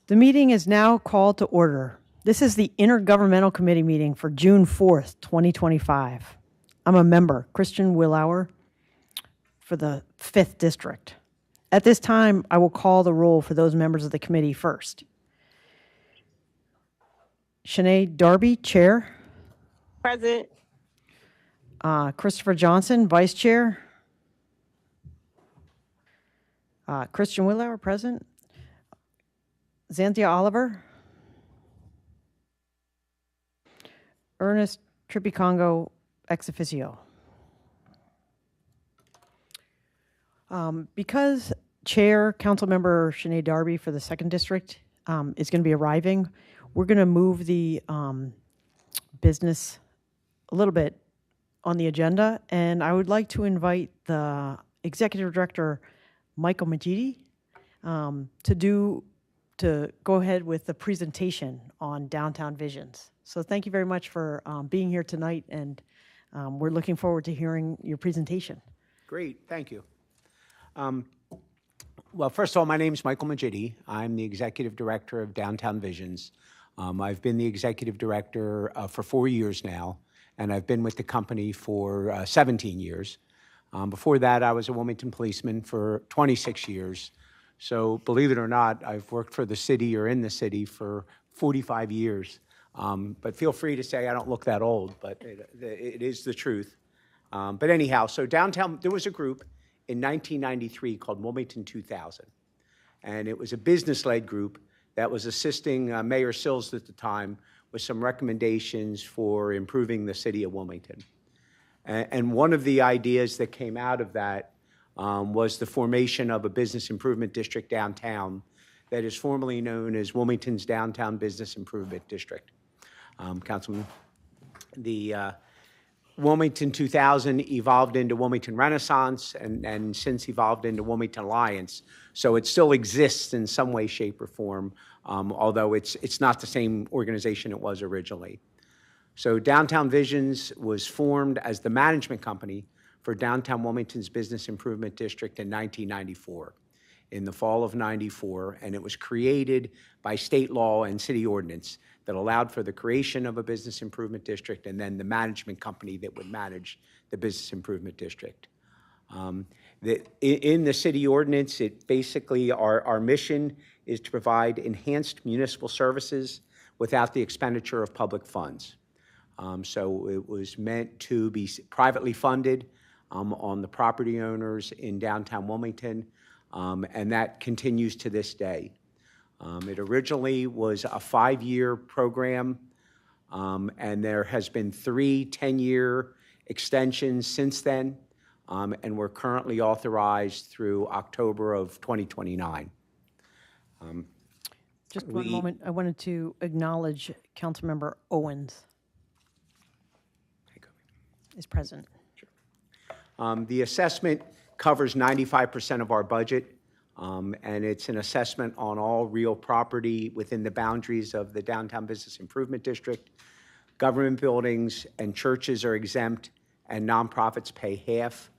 The meeting is now called to order. This is the Intergovernmental Committee meeting for June 4th, 2025. I'm a member, Christian Willauer, for the 5th District. At this time, I will call the roll for those members of the committee first. Shanae Darby, Chair. Present. Christopher Johnson, Vice Chair. Christian Willauer, present. Xanthia Oliver. Ernest Tripicongo, ex officio. Because Chair, Councilmember Shanae Darby for the 2nd District is going to be arriving, we're going to move the business a little bit on the agenda, and I would like to invite the Executive Director, Michael Majidi, to go ahead with the presentation on Downtown Visions. So thank you very much for being here tonight, and we're looking forward to hearing your presentation. Great, thank you. Well, first of all, my name is Michael Majidi. I'm the Executive Director of Downtown Visions. I've been the Executive Director for 4 years now, and I've been with the company for 17 years. Before that, I was a Wilmington policeman for 26 years. So believe it or not, I've worked for the city or in the city for 45 years. But feel free to say I don't look that old, but it is the truth. But anyhow, so downtown, there was a group in 1993 called Wilmington 2000. And it was a business-led group that was assisting Mayor Sills at the time with some recommendations for improving the city of Wilmington. And one of the ideas that came out of that was the formation of a business improvement district downtown that is formally known as Wilmington's Downtown Business Improvement District. Councilman, the Wilmington 2000 evolved into Wilmington Renaissance and since evolved into Wilmington Alliance. So it still exists in some way, shape, or form, although it's not the same organization it was originally. So Downtown Visions was formed as the management company for Downtown Wilmington's Business Improvement District in 1994, in the fall of '94, and it was created by state law and city ordinance that allowed for the creation of a business improvement district and then the management company that would manage the business improvement district. In the city ordinance, it basically, our mission is to provide enhanced municipal services without the expenditure of public funds. So it was meant to be privately funded on the property owners in downtown Wilmington, and that continues to this day. It originally was a 5-year program, and there has been 3 10-year extensions since then, and we're currently authorized through October of 2029. Just one moment. I wanted to acknowledge Councilmember Owens is present. Sure. The assessment covers 95% of our budget. And it's an assessment on all real property within the boundaries of the Downtown Business Improvement District. Government buildings and churches are exempt, and nonprofits pay half.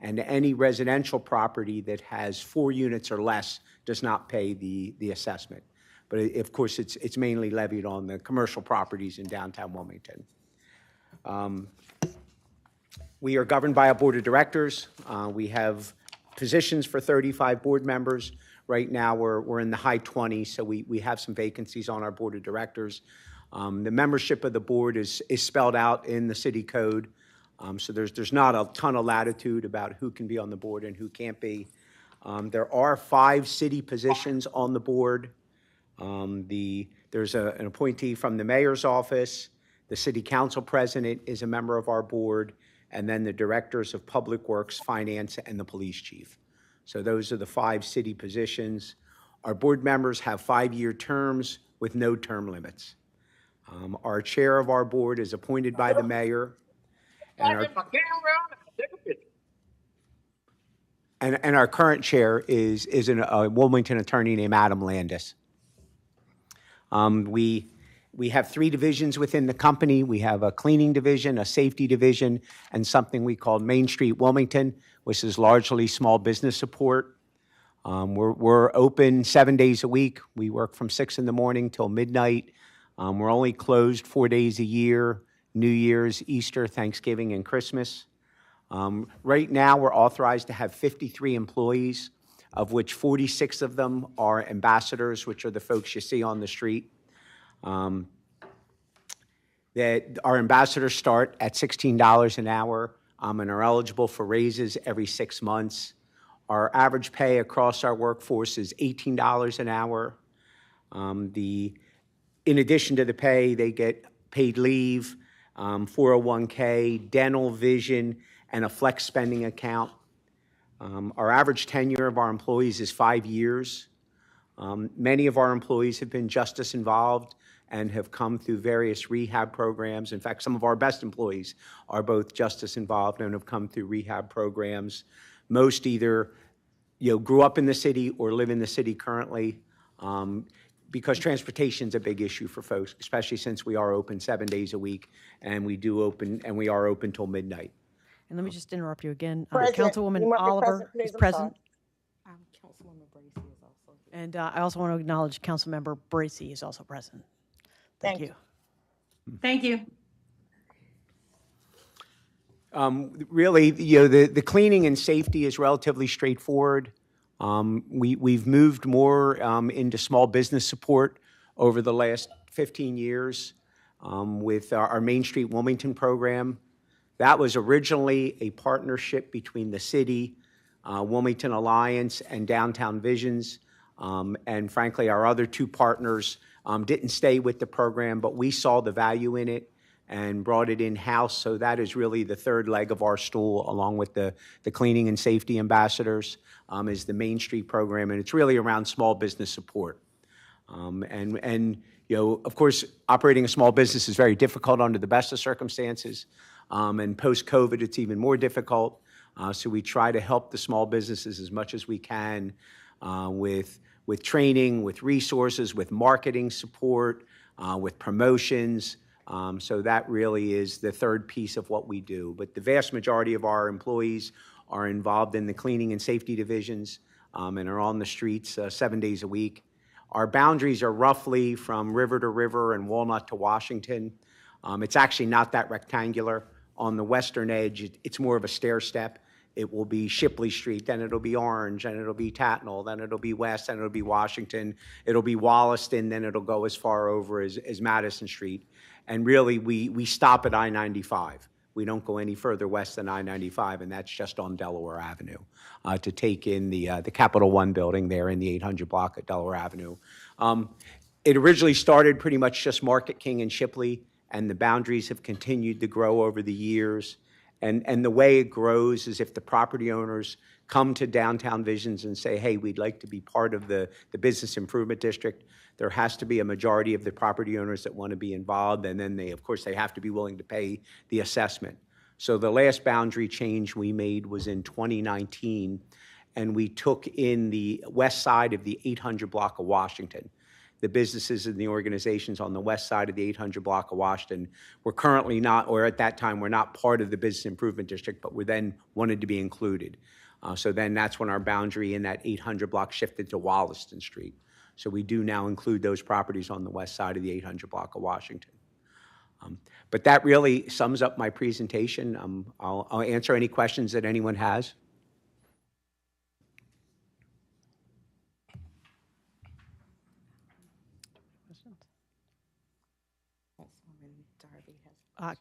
And any residential property that has 4 units or less does not pay the assessment. But of course, it's mainly levied on the commercial properties in downtown Wilmington. We are governed by a board of directors. We have positions for 35 board members. Right now, we're in the high 20s, so we have some vacancies on our board of directors. The membership of the board is spelled out in the city code, so there's not a ton of latitude about who can be on the board and who can't be. There are 5 city positions on the board. There's an appointee from the mayor's office. The city council president is a member of our board, and then the directors of public works, finance, and the police chief. So those are the 5 city positions. Our board members have 5-year terms with no term limits. Our chair of our board is appointed by the mayor. And our current chair is a Wilmington attorney named Adam Landis. We have 3 divisions within the company. We have a cleaning division, a safety division, and something we call Main Street Wilmington, which is largely small business support. We're open 7 days a week. We work from 6 in the morning till midnight. We're only closed 4 days a year: New Year's, Easter, Thanksgiving, and Christmas. Right now, we're authorized to have 53 employees, of which 46 of them are ambassadors, which are the folks you see on the street. That our ambassadors start at $16 an hour and are eligible for raises every 6 months. Our average pay across our workforce is $18 an hour. In addition to the pay, they get paid leave, 401k, dental, vision, and a flex spending account. Our average tenure of our employees is 5 years. Many of our employees have been justice involved and have come through various rehab programs. In fact, some of our best employees are both justice involved and have come through rehab programs. Most either grew up in the city or live in the city currently, because transportation is a big issue for folks, especially since we are open 7 days a week, and we are open till midnight. And let me just interrupt you again. President, you Councilwoman want me Oliver present, please? is I'm present. Councilwoman Bracy is also here. And I also want to acknowledge Councilmember Bracy is also present. Thank you. Thank you. Really, the cleaning and safety is relatively straightforward. We've moved more into small business support over the last 15 years with our Main Street Wilmington program. That was originally a partnership between the city, Wilmington Alliance, and Downtown Visions. And frankly, our other two partners didn't stay with the program, but we saw the value in it and brought it in-house. So that is really the third leg of our stool, along with the cleaning and safety ambassadors, is the Main Street program, and it's really around small business support. Of course, operating a small business is very difficult under the best of circumstances, and post-COVID, it's even more difficult. So we try to help the small businesses as much as we can with training, with resources, with marketing support, with promotions. So that really is the third piece of what we do. But the vast majority of our employees are involved in the cleaning and safety divisions and are on the streets 7 days a week. Our boundaries are roughly from river to river and Walnut to Washington. It's actually not that rectangular. On the western edge, it's more of a stair step. It will be Shipley Street, then it'll be Orange, then it'll be Tatnall, then it'll be West, then it'll be Washington, it'll be Wollaston, then it'll go as far over as Madison Street. And really, we stop at I-95. We don't go any further west than I-95, and that's just on Delaware Avenue to take in the Capital One building there in the 800 block at Delaware Avenue. It originally started pretty much just Market King and Shipley, and the boundaries have continued to grow over the years. And the way it grows is if the property owners come to Downtown Visions and say, hey, we'd like to be part of the business improvement district, there has to be a majority of the property owners that want to be involved, and then of course, they have to be willing to pay the assessment. So the last boundary change we made was in 2019, and we took in the west side of the 800 block of Washington. The businesses and the organizations on the west side of the 800 block of Washington were currently not, or at that time, were not part of the business improvement district, but were then wanted to be included. So then that's when our boundary in that 800 block shifted to Wollaston Street. So we do now include those properties on the west side of the 800 block of Washington. But that really sums up my presentation. I'll answer any questions that anyone has.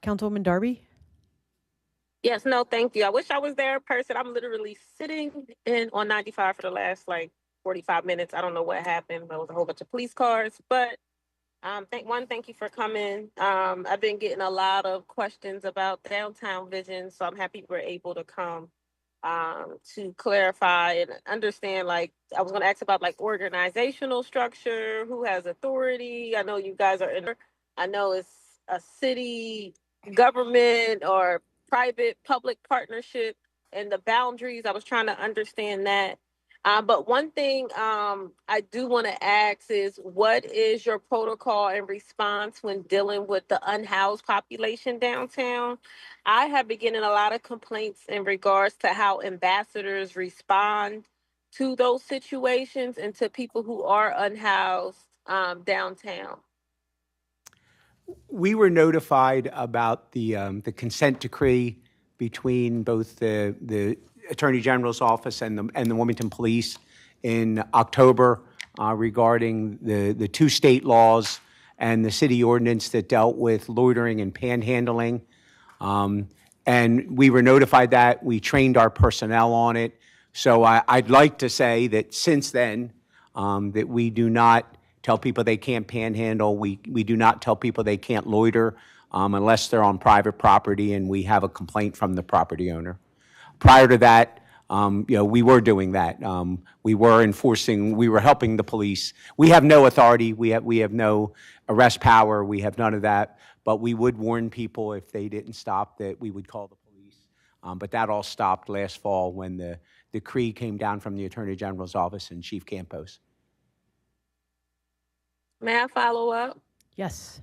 Councilwoman Darby? Yes, no, thank you. I wish I was there in person. I'm literally sitting on 95 for the last 45 minutes. I don't know what happened. There was a whole bunch of police cars, but thank you for coming. I've been getting a lot of questions about Downtown Vision, so I'm happy we're able to come to clarify and understand. I was going to ask about organizational structure, who has authority. I know you guys are I know it's a city government or private public partnership, and the boundaries. I was trying to understand that. But one thing I do want to ask is, what is your protocol and response when dealing with the unhoused population downtown? I have been getting a lot of complaints in regards to how ambassadors respond to those situations and to people who are unhoused downtown? We were notified about the consent decree between both the Attorney General's office and the Wilmington Police in October regarding the two state laws and the city ordinance that dealt with loitering and panhandling. And we were notified that. We trained our personnel on it. So I'd like to say that since then, that we do not tell people they can't panhandle. We do not tell people they can't loiter unless they're on private property and we have a complaint from the property owner. Prior to that, we were doing that. We were enforcing. We were helping the police. We have no authority. We have no arrest power. We have none of that. But we would warn people if they didn't stop that we would call the police. But that all stopped last fall when the decree came down from the Attorney General's office and Chief Campos. May I follow up? Yes.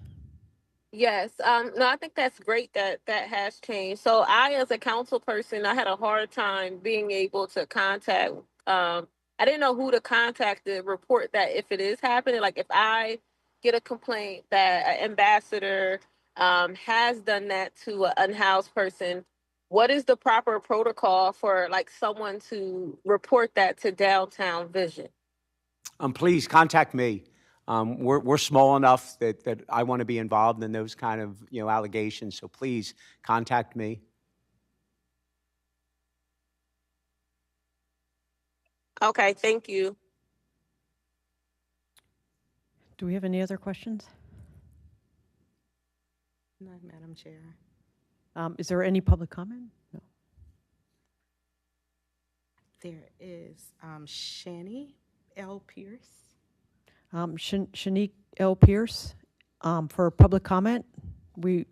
Yes. No, I think that's great that that has changed. So I, as a council person, I had a hard time being able to contact. I didn't know who to contact to report that if it is happening. Like if I get a complaint that an ambassador has done that to an unhoused person, what is the proper protocol for like someone to report that to Downtown Vision? Please contact me. We're small enough that I want to be involved in those kind of allegations. So please contact me. Okay, thank you. Do we have any other questions? No, Madam Chair. Is there any public comment? No. There is Shani L. Pierce. Shanique L. Pierce, for public comment, we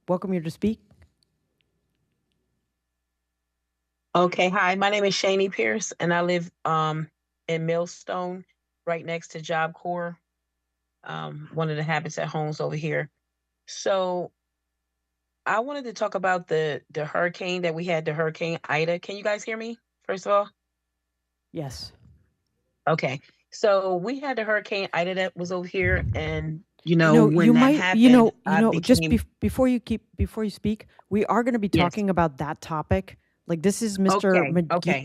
welcome you to speak. Okay, hi, my name is Shani Pierce, and I live in Millstone, right next to Job Corps, one of the Habitat homes over here. So I wanted to talk about the hurricane that we had, the Hurricane Ida. Can you guys hear me, first of all? Yes. Okay, so we had the Hurricane Ida that was over here, and when that happened, just before you speak, we are going to be talking about that topic. Like this is Mr.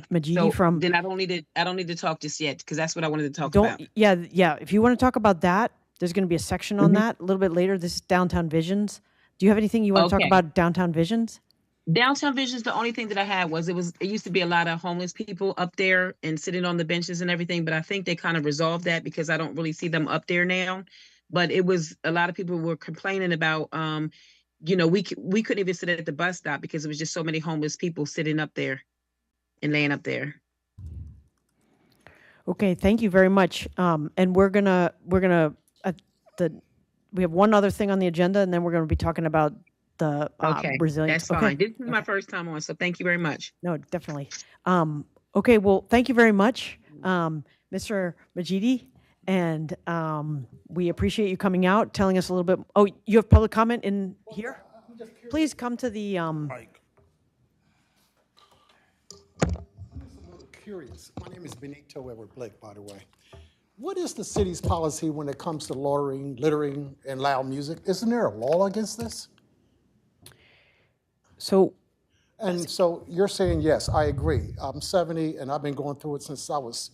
Majidi so from. Then I don't need to talk just yet because that's what I wanted to talk about. Yeah. If you want to talk about that, there's going to be a section on that a little bit later. This is Downtown Visions. Do you have anything you want to talk about Downtown Visions? Downtown Visions, the only thing that I had was it used to be a lot of homeless people up there and sitting on the benches and everything, but I think they kind of resolved that because I don't really see them up there now. But it was a lot of people were complaining about we couldn't even sit at the bus stop because it was just so many homeless people sitting up there and laying up there. Okay, thank you very much. And we have one other thing on the agenda, and then we're going to be talking about the resilience. That's fine. This is my first time on, so thank you very much. No, definitely. Okay, well, thank you very much, Mr. Majidi. And we appreciate you coming out, telling us a little bit. Oh, you have public comment in here? Please come to the. I'm curious. My name is Benito Edward Blake, by the way. What is the city's policy when it comes to loitering, littering, and loud music? Isn't there a law against this? So you're saying, yes, I agree. I'm 70, and I've been going through it since I was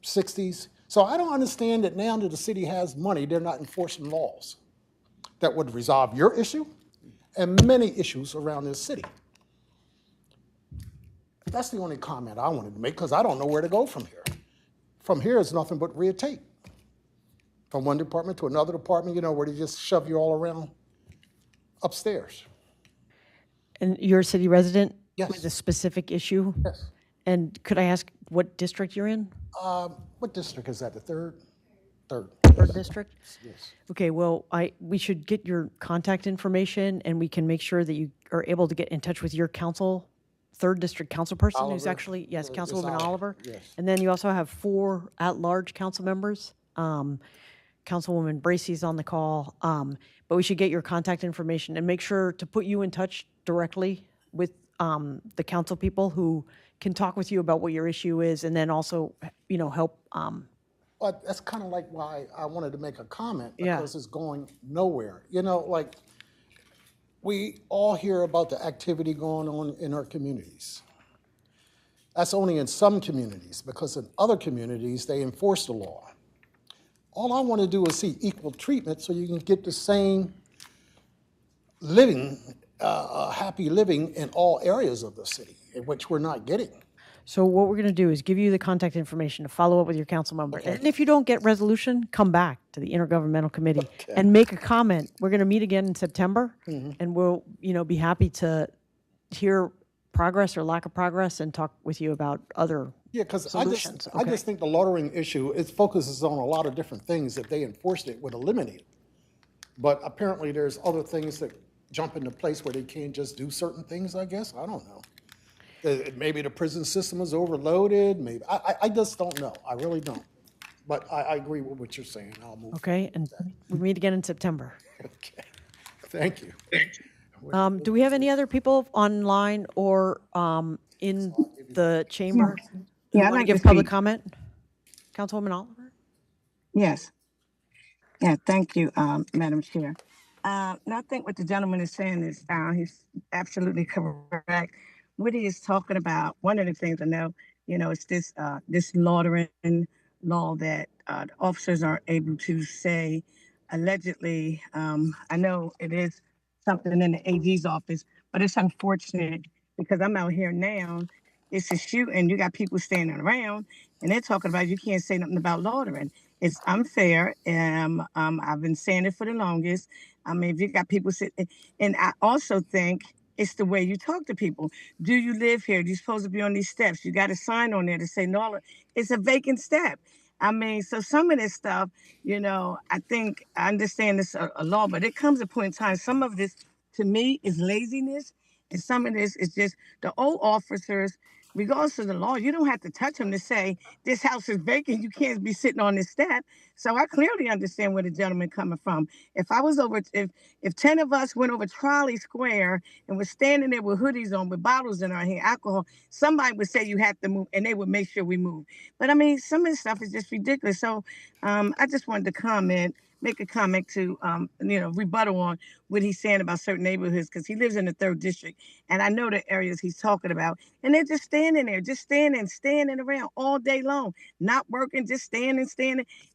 60s. So I don't understand that now that the city has money, they're not enforcing laws that would resolve your issue and many issues around this city. That's the only comment I wanted to make because I don't know where to go from here. From here is nothing but red tape. From one department to another department, where they just shove you all around upstairs. And you're a city resident? Yes. With a specific issue? Yes. And could I ask what district you're in? What district is that? The third? Third. Third district? Yes. Okay, well, we should get your contact information and we can make sure that you are able to get in touch with your third district council person who's actually, yes, Councilwoman Oliver. Yes. And then you also have 4 at-large council members. Councilwoman Bracey's on the call. But we should get your contact information and make sure to put you in touch directly with the council people who can talk with you about what your issue is, and then also, help. But that's kind of like why I wanted to make a comment, Yeah. because it's going nowhere. Like we all hear about the activity going on in our communities. That's only in some communities, because in other communities, they enforce the law. All I want to do is see equal treatment so you can get the same living, happy living in all areas of the city, which we're not getting. So what we're going to do is give you the contact information to follow up with your council member. Okay. And if you don't get resolution, come back to the Intergovernmental Committee and make a comment. We're going to meet again in September, and we'll, be happy to hear progress or lack of progress and talk with you about other Yeah, because solutions. I just think the loitering issue, it focuses on a lot of different things. If they enforced it, would eliminate it. But apparently there's other things that jump into place where they can't just do certain things, I guess. I don't know. Maybe the prison system is overloaded, maybe. I just don't know. I really don't. But I agree with what you're saying. I'll move. Okay, and we meet again in September. Okay. Thank you. Do we have any other people online or in the chamber who Yeah, I'd want to like give to public speak. comment? Councilwoman Oliver? Yes. Yeah, thank you, Madam Chair. I think what the gentleman is saying is he's absolutely correct. What he is talking about, one of the things I know, it's this loitering law that the officers are able to say allegedly. I know it is something in the AG's office, but it's unfortunate because I'm out here now. It's a shooting. You got people standing around, and they're talking about you can't say nothing about loitering. It's unfair. I've been saying it for the longest. I mean, if you got people sitting, and I also think it's the way you talk to people. Do you live here? You're supposed to be on these steps. You got a sign on there to say no. It's a vacant step. I mean, so some of this stuff, I think I understand this a law, but it comes a point in time. Some of this, to me, is laziness, and some of this is just the old officers. Regardless of the law, you don't have to touch them to say this house is vacant. You can't be sitting on this step. So I clearly understand where the gentleman coming from. If 10 of us went over Trolley Square and were standing there with hoodies on, with bottles in our hand, alcohol, somebody would say you have to move, and they would make sure we move. But I mean, some of this stuff is just ridiculous. So I just wanted to make a comment to, rebuttal on what he's saying about certain neighborhoods, because he lives in the 3rd district, and I know the areas he's talking about, and they're just standing there, standing around all day long, not working, just standing,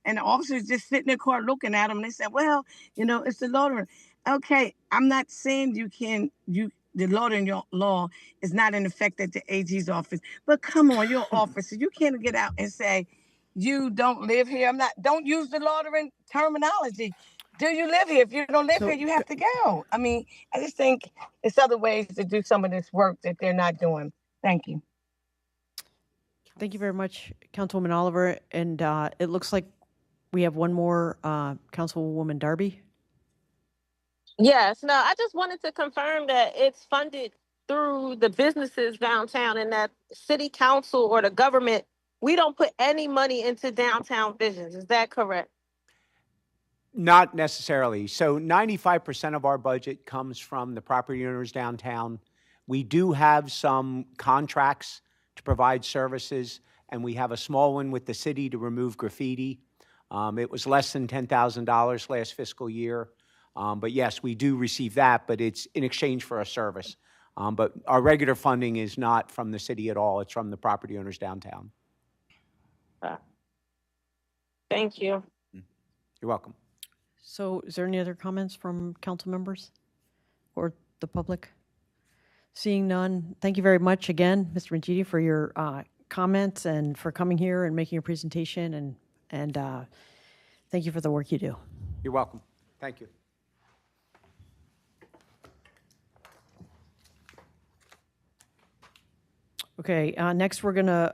and the officers just sit in their car looking at them, and they say, well, it's the loitering. Okay, I'm not saying the loitering law is not in effect at the AG's office, but come on, you're an officer. You can't get out and say, you don't live here. Don't use the loitering terminology. Do you live here? If you don't live here, you have to go. I mean, I just think it's other ways to do some of this work that they're not doing. Thank you. Thank you very much, Councilwoman Oliver. And it looks like we have one more, Councilwoman Darby. Yes, no, I just wanted to confirm that it's funded through the businesses downtown, and that city council or the government, we don't put any money into downtown visions. Is that correct? Not necessarily. So 95% of our budget comes from the property owners downtown. We do have some contracts to provide services, and we have a small one with the city to remove graffiti. It was less than $10,000 last fiscal year. But yes, we do receive that, but it's in exchange for a service. But our regular funding is not from the city at all. It's from the property owners downtown. Thank you. You're welcome. So is there any other comments from council members or the public? Seeing none, thank you very much again, Mr. Majidi, for your comments and for coming here and making your presentation, and thank you for the work you do. You're welcome. Thank you. Okay, next we're going to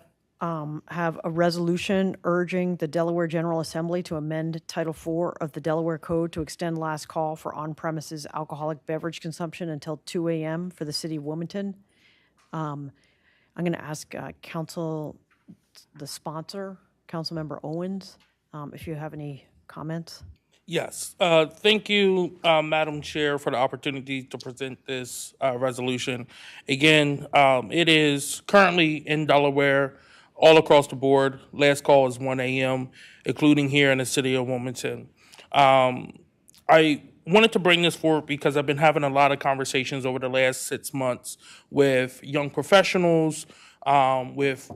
have a resolution urging the Delaware General Assembly to amend Title IV of the Delaware Code to extend last call for on-premises alcoholic beverage consumption until 2 a.m. for the city of Wilmington. I'm going to ask the sponsor, Councilmember Owens, if you have any comments. Yes. Thank you, Madam Chair, for the opportunity to present this resolution. Again, it is currently in Delaware, all across the board. Last call is 1 a.m., including here in the city of Wilmington. I wanted to bring this forward because I've been having a lot of conversations over the last 6 months with young professionals, with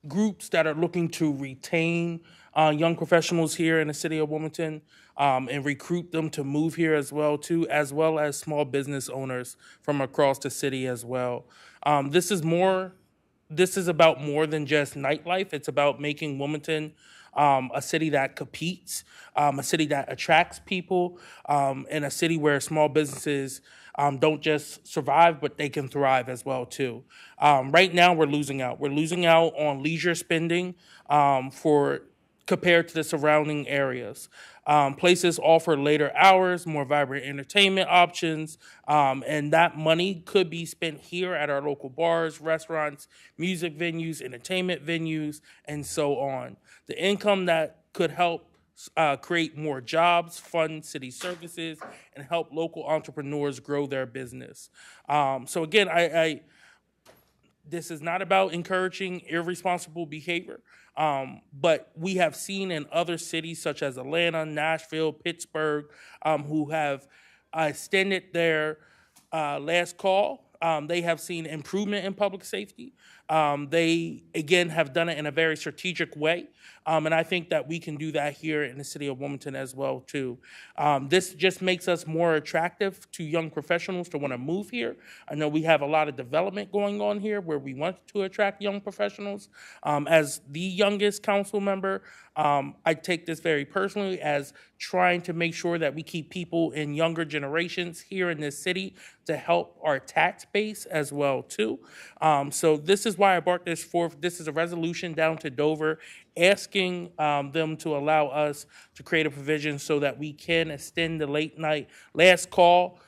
groups that are looking to retain young professionals here in the city of Wilmington, and recruit them to move here as well too, as well as small business owners from across the city as well. This is about more than just nightlife. It's about making Wilmington a city that competes, a city that attracts people, and a city where small businesses don't just survive, but they can thrive as well too. Right now, we're losing out. We're losing out on leisure spending for compared to the surrounding areas. Places offer later hours, more vibrant entertainment options, and that money could be spent here at our local bars, restaurants, music venues, entertainment venues, and so on. The income that could help create more jobs, fund city services, and help local entrepreneurs grow their business. So again, this is not about encouraging irresponsible behavior, but we have seen in other cities such as Atlanta, Nashville, Pittsburgh, who have extended their last call. They have seen improvement in public safety. They, again, have done it in a very strategic way. And I think that we can do that here in the city of Wilmington as well, too. This just makes us more attractive to young professionals to want to move here. I know we have a lot of development going on here where we want to attract young professionals. As the youngest council member, I take this very personally as trying to make sure that we keep people in younger generations here in this city to help our tax base as well too. So this is why I brought this forth. This is a resolution down to Dover asking them to allow us to create a provision so that we can extend the late night last call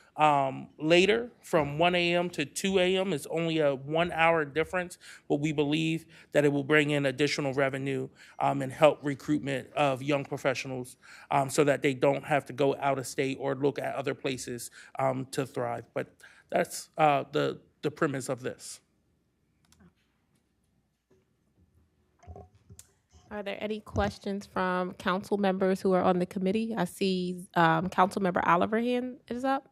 later from 1 a.m. to 2 a.m. is only a 1 hour difference, but we believe that it will bring in additional revenue and help recruitment of young professionals so that they don't have to go out of state or look at other places to thrive. But that's the premise of this. Are there any questions from council members who are on the committee? I see council member Oliver hand is up.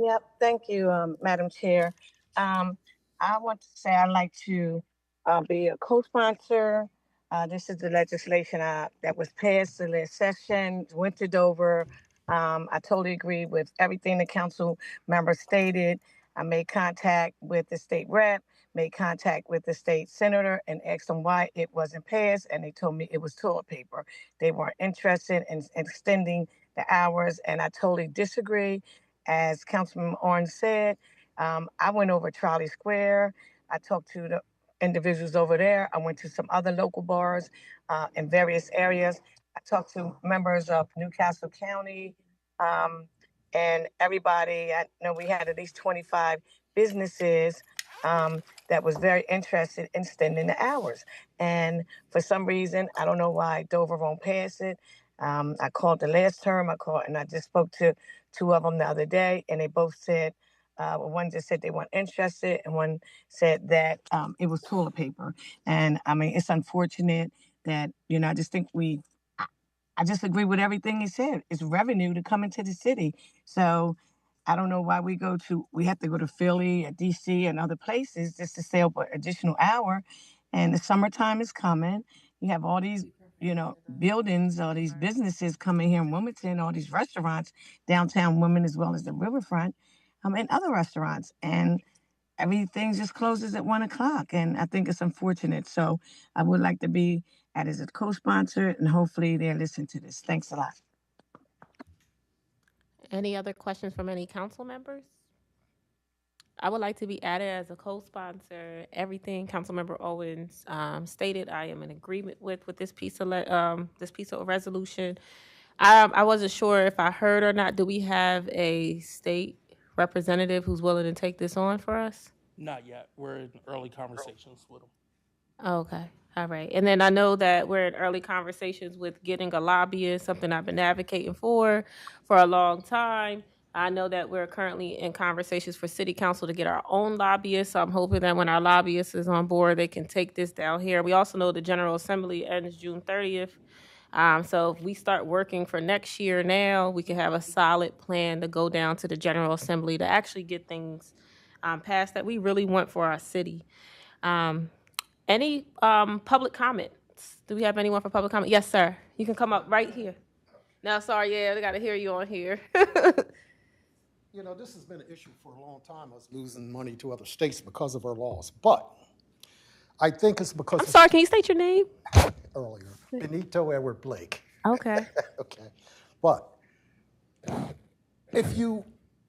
Yep, thank you, Madam Chair. I want to say I'd like to be a co-sponsor. This is the legislation that was passed the last session, went to Dover. I totally agree with everything the council member stated. I made contact with the state rep, made contact with the state senator and asked them why it wasn't passed, and they told me it was toilet paper. They weren't interested in extending the hours, and I totally disagree. As Councilman Orange said, I went over Trolley Square. I talked to the individuals over there. I went to some other local bars in various areas. I talked to members of Newcastle County and everybody. I know we had at least 25 businesses that was very interested in extending the hours. And for some reason, I don't know why Dover won't pass it. I called the last term. I called and I just spoke to two of them the other day, and they both said, one just said they weren't interested, and one said that it was toilet paper. And I mean, it's unfortunate that, I just think I just agree with everything he said. It's revenue to come into the city. So I don't know why we have to go to Philly or DC and other places just to stay up an additional hour. And the summertime is coming. You have all these, buildings, all these businesses coming here in Wilmington, all these restaurants, downtown Wilmington, as well as the riverfront, and other restaurants. And everything just closes at 1 o'clock. And I think it's unfortunate. So I would like to be added as a co-sponsor, and hopefully they'll listen to this. Thanks a lot. Any other questions from any council members? I would like to be added as a co-sponsor. Everything Councilmember Owens stated, I am in agreement with this piece of resolution. I wasn't sure if I heard or not. Do we have a state representative who's willing to take this on for us? Not yet. We're in early conversations with them. Okay. All right. And then I know that we're in early conversations with getting a lobbyist, something I've been advocating for a long time. I know that we're currently in conversations for city council to get our own lobbyist. So I'm hoping that when our lobbyist is on board, they can take this down here. We also know the General Assembly ends June 30th. So if we start working for next year now, we can have a solid plan to go down to the General Assembly to actually get things passed that we really want for our city. Any public comments? Do we have anyone for public comment? Yes, sir. You can come up right here. No, sorry, yeah, they got to hear you on here. You know, this has been an issue for a long time, us losing money to other states because of our laws. But I think it's because I'm sorry, can you state your name? earlier, Benito Edward Blake. Okay. Okay. But if you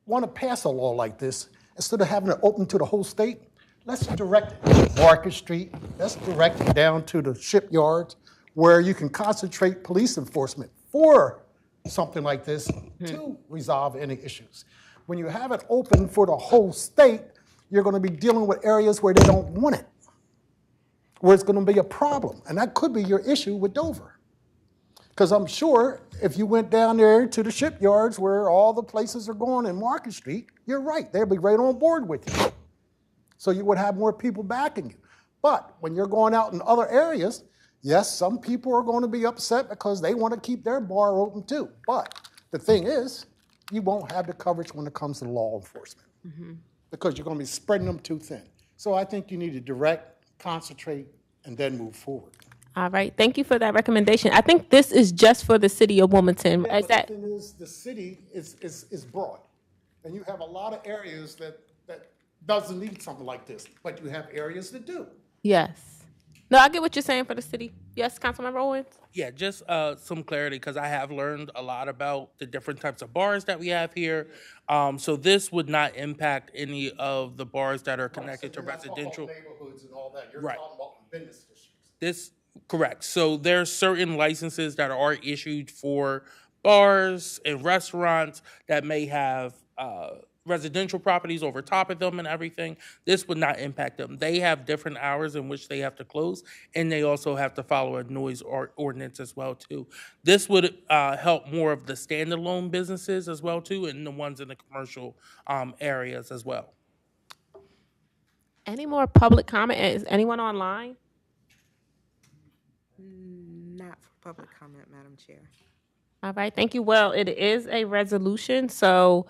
want to pass a law like this, instead of having it open to the whole state, let's direct it to Market Street. Let's direct it down to the shipyards where you can concentrate police enforcement for something like this to resolve any issues. When you have it open for the whole state, you're going to be dealing with areas where they don't want it, where it's going to be a problem. And that could be your issue with Dover. Because I'm sure if you went down there to the shipyards where all the places are going in Market Street, you're right, they'll be right on board with you. So you would have more people backing you. But when you're going out in other areas, yes, some people are going to be upset because they want to keep their bar open too. But the thing is, you won't have the coverage when it comes to law enforcement because you're going to be spreading them too thin. So I think you need to direct, concentrate, and then move forward. All right. Thank you for that recommendation. I think this is just for the city of Wilmington. Yeah, Is but that? the thing is, the city is broad, and you have a lot of areas that doesn't need something like this, but you have areas that do. Yes. No, I get what you're saying for the city. Yes, Councilmember Owens? Yeah, just some clarity because I have learned a lot about the different types of bars that we have here. So this would not impact any of the bars that are connected to residential. Neighborhoods and all that. You're Right. talking about business districts. This correct. So there's certain licenses that are issued for bars and restaurants that may have residential properties over top of them and everything. This would not impact them. They have different hours in which they have to close, and they also have to follow a noise ordinance as well too. This would help more of the standalone businesses as well too, and the ones in the commercial areas as well. Any more public comment? Is anyone online? Not for public comment, Madam Chair. All right, thank you. Well, it is a resolution, so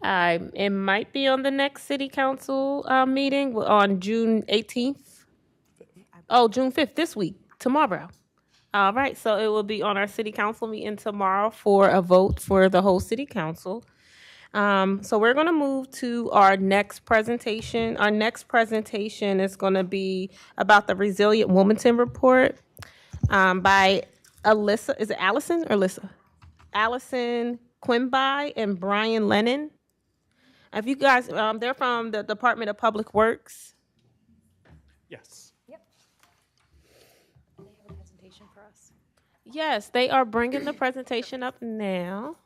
it might be on the next city council meeting on June 18th. Oh, June 5th, this week, tomorrow. All right, so it will be on our city council meeting tomorrow for a vote for the whole city council. So we're going to move to our next presentation. Our next presentation is going to be about the Resilient Wilmington Report by Alyssa. Is it Allison or Alyssa? Allison Quimby and Brian Lennon. If you guys, they're from the Department of Public Works. Yes. Yep. They have a presentation for us. Yes, they are bringing the presentation up now.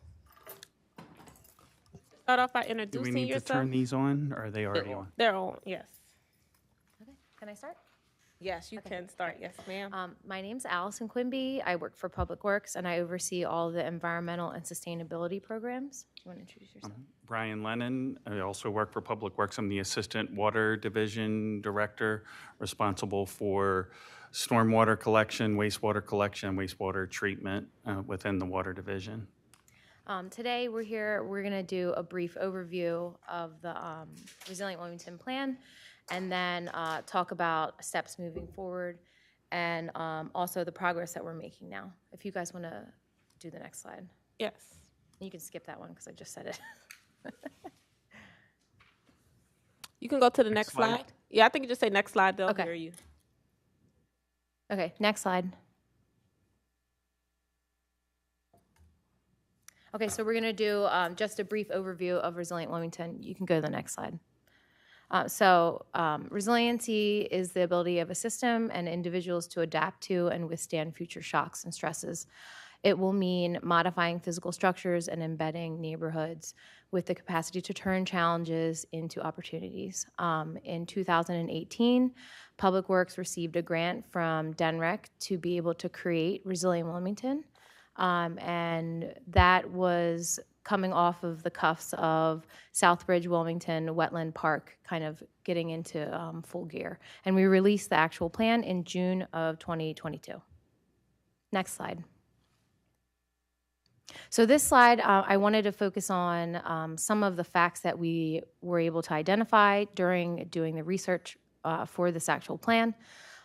Start off by Do introducing we need yourself. to turn these on, or are they already on? They're on, yes. Okay, can I start? Yes, you can start. Yes, ma'am. My name's Allison Quimby. I work for Public Works, and I oversee all the environmental and sustainability programs. Do you want to introduce yourself? Brian Lennon. I also work for Public Works. I'm the Assistant Water Division Director, responsible for stormwater collection, wastewater treatment within the Water Division. Today, we're here, we're going to do a brief overview of the Resilient Wilmington Plan, and then talk about steps moving forward, and also the progress that we're making now. If you guys want to do the next slide. Yes. You can skip that one because I just said it. You can go to the next slide. slide. Yeah, I think you just say next slide. They'll Okay. hear you. Okay, next slide. Okay, so we're going to do just a brief overview of Resilient Wilmington. You can go to the next slide. Resiliency is the ability of a system and individuals to adapt to and withstand future shocks and stresses. It will mean modifying physical structures and embedding neighborhoods with the capacity to turn challenges into opportunities. In 2018, Public Works received a grant from DENREC to be able to create Resilient Wilmington, and that was coming off of the cuffs of Southbridge Wilmington Wetland Park kind of getting into full gear. And we released the actual plan in June of 2022. Next slide. So this slide, I wanted to focus on some of the facts that we were able to identify during doing the research for this actual plan.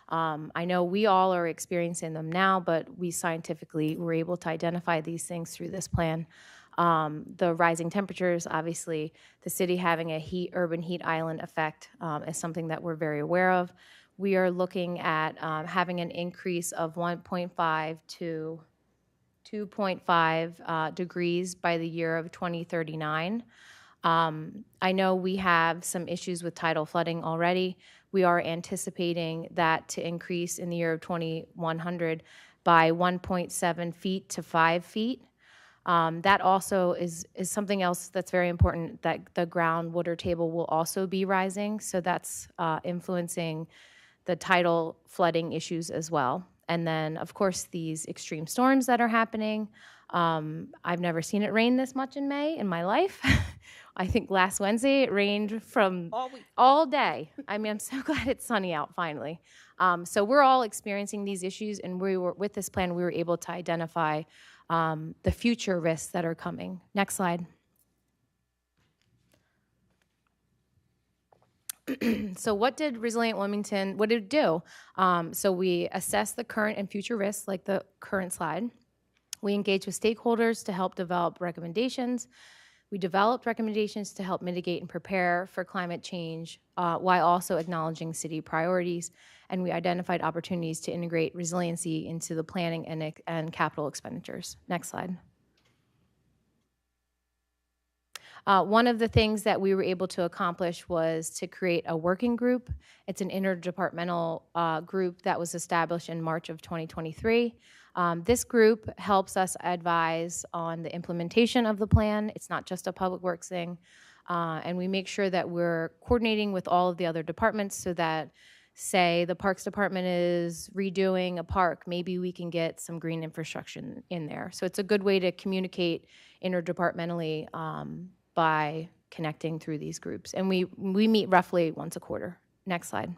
I know we all are experiencing them now, but we scientifically were able to identify these things through this plan. The rising temperatures, obviously, the city having a urban heat island effect is something that we're very aware of. We are looking at having an increase of 1.5 to 2.5 degrees by the year of 2039. I know we have some issues with tidal flooding already. We are anticipating that to increase in the year of 2100 by 1.7 feet to 5 feet. That also is something else that's very important, that the groundwater table will also be rising. So that's influencing the tidal flooding issues as well. And then, of course, these extreme storms that are happening. I've never seen it rain this much in May in my life. I think last Wednesday it rained from all day. I mean, I'm so glad it's sunny out finally. So we're all experiencing these issues, and with this plan, we were able to identify the future risks that are coming. Next slide. So what did Resilient Wilmington, what did it do? So we assessed the current and future risks, like the current slide. We engaged with stakeholders to help develop recommendations. We developed recommendations to help mitigate and prepare for climate change while also acknowledging city priorities. And we identified opportunities to integrate resiliency into the planning and capital expenditures. Next slide. One of the things that we were able to accomplish was to create a working group. It's an interdepartmental group that was established in March of 2023. This group helps us advise on the implementation of the plan. It's not just a public works thing. And we make sure that we're coordinating with all of the other departments so that, say, the Parks Department is redoing a park, maybe we can get some green infrastructure in there. So it's a good way to communicate interdepartmentally by connecting through these groups. And we meet roughly once a quarter. Next slide.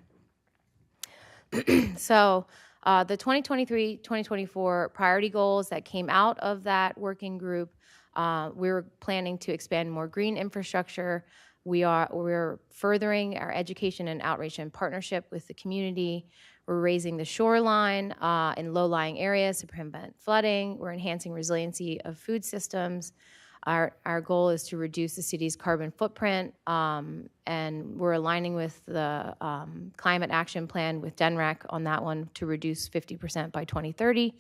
So the 2023-2024 priority goals that came out of that working group, we're planning to expand more green infrastructure. We're furthering our education and outreach and partnership with the community. We're raising the shoreline in low-lying areas to prevent flooding. We're enhancing resiliency of food systems. Our goal is to reduce the city's carbon footprint, and we're aligning with the Climate Action Plan with DENREC on that one to reduce 50% by 2030.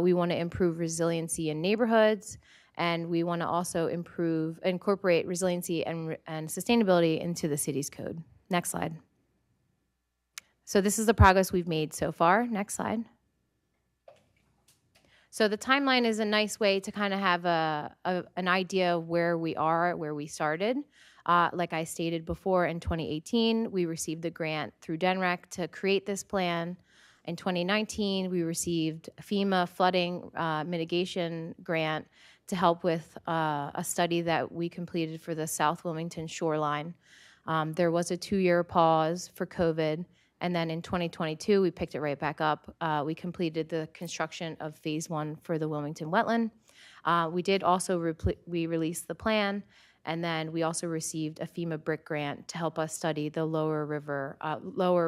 We want to improve resiliency in neighborhoods, and we want to also incorporate resiliency and sustainability into the city's code. Next slide. So this is the progress we've made so far. Next slide. So the timeline is a nice way to kind of have an idea of where we are, where we started. Like I stated before, in 2018, we received the grant through DENREC to create this plan. In 2019, we received a FEMA flooding mitigation grant to help with a study that we completed for the South Wilmington shoreline. There was a 2-year pause for COVID. And then in 2022, we picked it right back up. We completed the construction of phase 1 for the Wilmington wetland. We did also we released the plan, and then we also received a FEMA BRIC grant to help us study the lower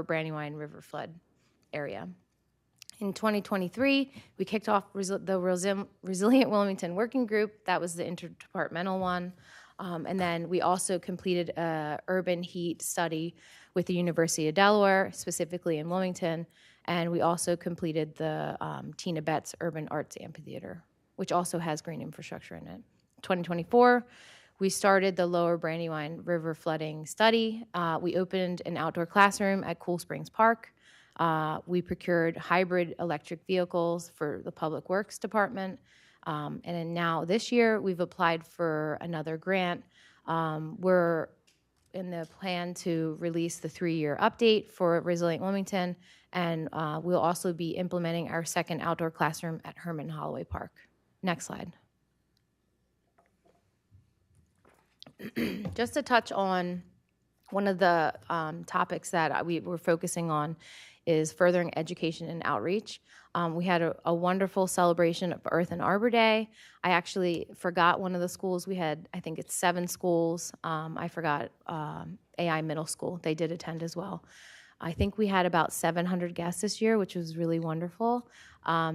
Brandywine River flood area. In 2023, we kicked off the Resilient Wilmington Working Group. That was the interdepartmental one. And then we also completed an urban heat study with the University of Delaware, specifically in Wilmington, and we also completed the Tina Betts Urban Arts Amphitheater, which also has green infrastructure in it. 2024, we started the Lower Brandywine River flooding study. We opened an outdoor classroom at Cool Springs Park. We procured hybrid electric vehicles for the Public Works Department. And then now this year, we've applied for another grant. We're in the plan to release the 3-year update for Resilient Wilmington, and we'll also be implementing our second outdoor classroom at Herman Holloway Park. Next slide. Just to touch on one of the topics that we're focusing on is furthering education and outreach. We had a wonderful celebration of Earth and Arbor Day. I actually forgot one of the schools. We had, I think it's 7 schools. I forgot AI Middle School. They did attend as well. I think we had about 700 guests this year, which was really wonderful.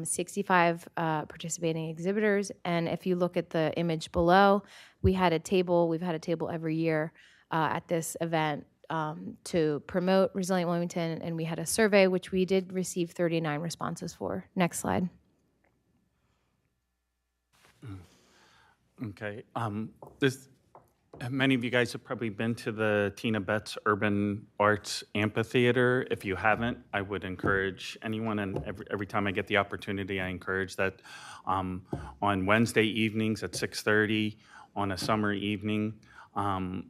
65 participating exhibitors. And if you look at the image below, we've had a table every year at this event to promote Resilient Wilmington, and we had a survey, which we did receive 39 responses for. Next slide. Okay. Many of you guys have probably been to the Tina Betts Urban Arts Amphitheater. If you haven't, I would encourage anyone, and every time I get the opportunity, I encourage that on Wednesday evenings at 6:30 on a summer evening,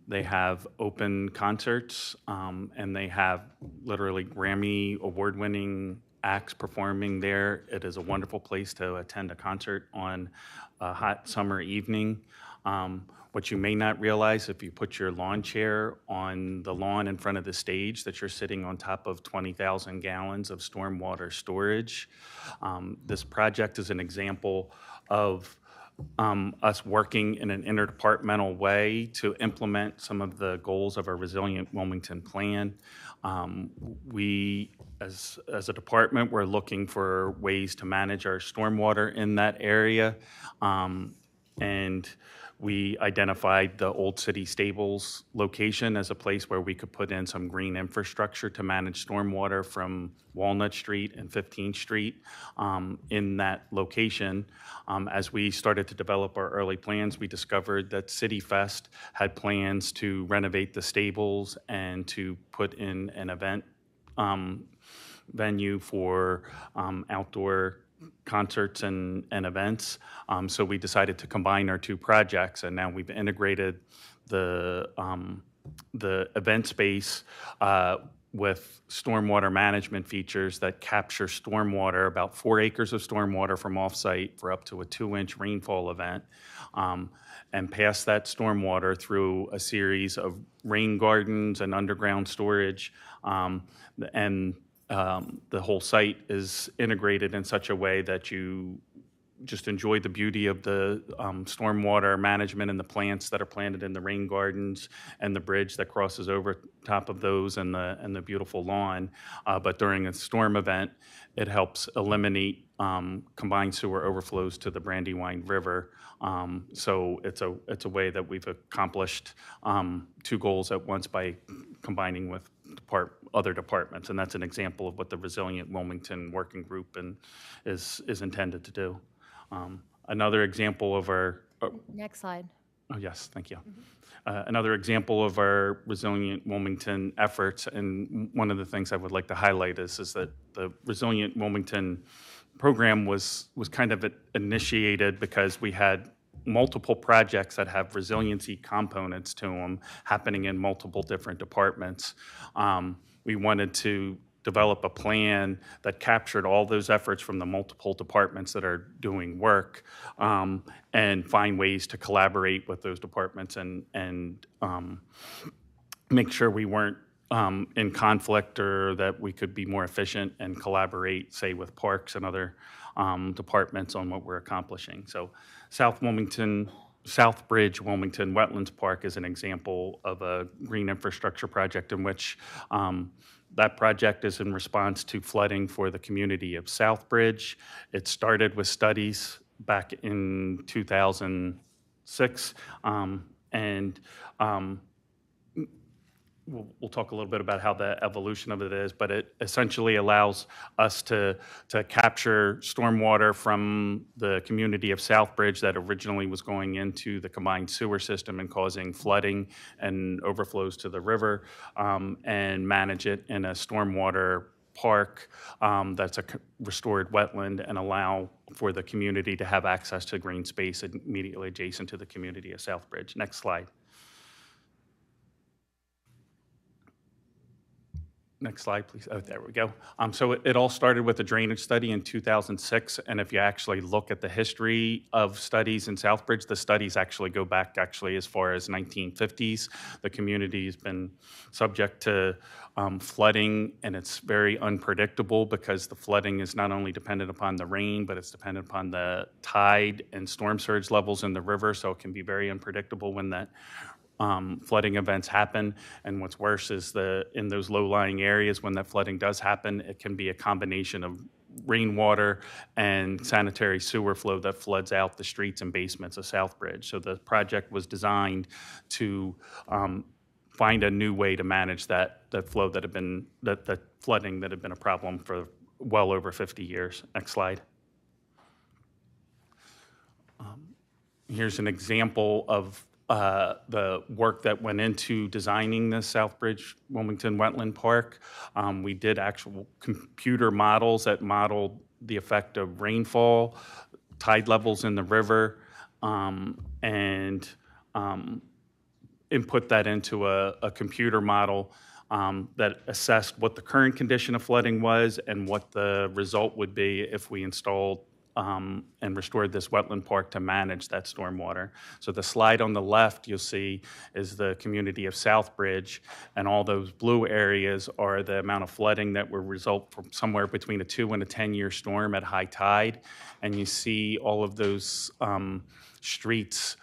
they have open concerts, and they have literally Grammy award-winning acts performing there. It is a wonderful place to attend a concert on a hot summer evening. What you may not realize, if you put your lawn chair on the lawn in front of the stage, that you're sitting on top of 20,000 gallons of stormwater storage. This project is an example of us working in an interdepartmental way to implement some of the goals of our Resilient Wilmington plan. We, as a department, we're looking for ways to manage our stormwater in that area. And we identified the Old City Stables location as a place where we could put in some green infrastructure to manage stormwater from Walnut Street and 15th Street in that location. As we started to develop our early plans, we discovered that City Fest had plans to renovate the stables and to put in an event venue for outdoor concerts and events. So we decided to combine our 2 projects, and now we've integrated the event space with stormwater management features that capture stormwater, about 4 acres of stormwater from offsite for up to a 2-inch rainfall event, and pass that stormwater through a series of rain gardens and underground storage, and the whole site is integrated in such a way that you just enjoy the beauty of the stormwater management and the plants that are planted in the rain gardens and the bridge that crosses over top of those and the beautiful lawn. But during a storm event, it helps eliminate combined sewer overflows to the Brandywine River. So it's a way that we've accomplished 2 goals at once by combining with other departments, and that's an example of what the Resilient Wilmington Working Group is intended to do. Another example of our... Next slide. Oh, yes, thank you. Another example of our Resilient Wilmington efforts, and one of the things I would like to highlight is that the Resilient Wilmington program was kind of initiated because we had multiple projects that have resiliency components to them happening in multiple different departments. We wanted to develop a plan that captured all those efforts from the multiple departments that are doing work, and find ways to collaborate with those departments and make sure we weren't in conflict, or that we could be more efficient and collaborate, say, with parks and other departments on what we're accomplishing. So Southbridge Wilmington Wetlands Park is an example of a green infrastructure project in which that project is in response to flooding for the community of Southbridge. It started with studies back in 2006, and we'll talk a little bit about how the evolution of it is, but it essentially allows us to capture stormwater from the community of Southbridge that originally was going into the combined sewer system and causing flooding and overflows to the river, and manage it in a stormwater park that's a restored wetland and allow for the community to have access to green space immediately adjacent to the community of Southbridge. Next slide. Next slide, please. Oh, there we go. So it all started with a drainage study in 2006, and if you actually look at the history of studies in Southbridge, the studies actually go back as far as 1950s. The community has been subject to flooding, and it's very unpredictable because the flooding is not only dependent upon the rain, but it's dependent upon the tide and storm surge levels in the river, so it can be very unpredictable when that flooding events happen. And what's worse is in those low-lying areas, when that flooding does happen, it can be a combination of rainwater and sanitary sewer flow that floods out the streets and basements of Southbridge. So the project was designed to find a new way to manage that flow that flooding that had been a problem for well over 50 years. Next slide. Here's an example of the work that went into designing the Southbridge Wilmington Wetland Park. We did actual computer models that modeled the effect of rainfall, tide levels in the river, and input that into a computer model that assessed what the current condition of flooding was and what the result would be if we installed and restored this wetland park to manage that stormwater. So the slide on the left you'll see is the community of Southbridge, and all those blue areas are the amount of flooding that will result from somewhere between a 2 and a 10-year storm at high tide. And you see all of those streets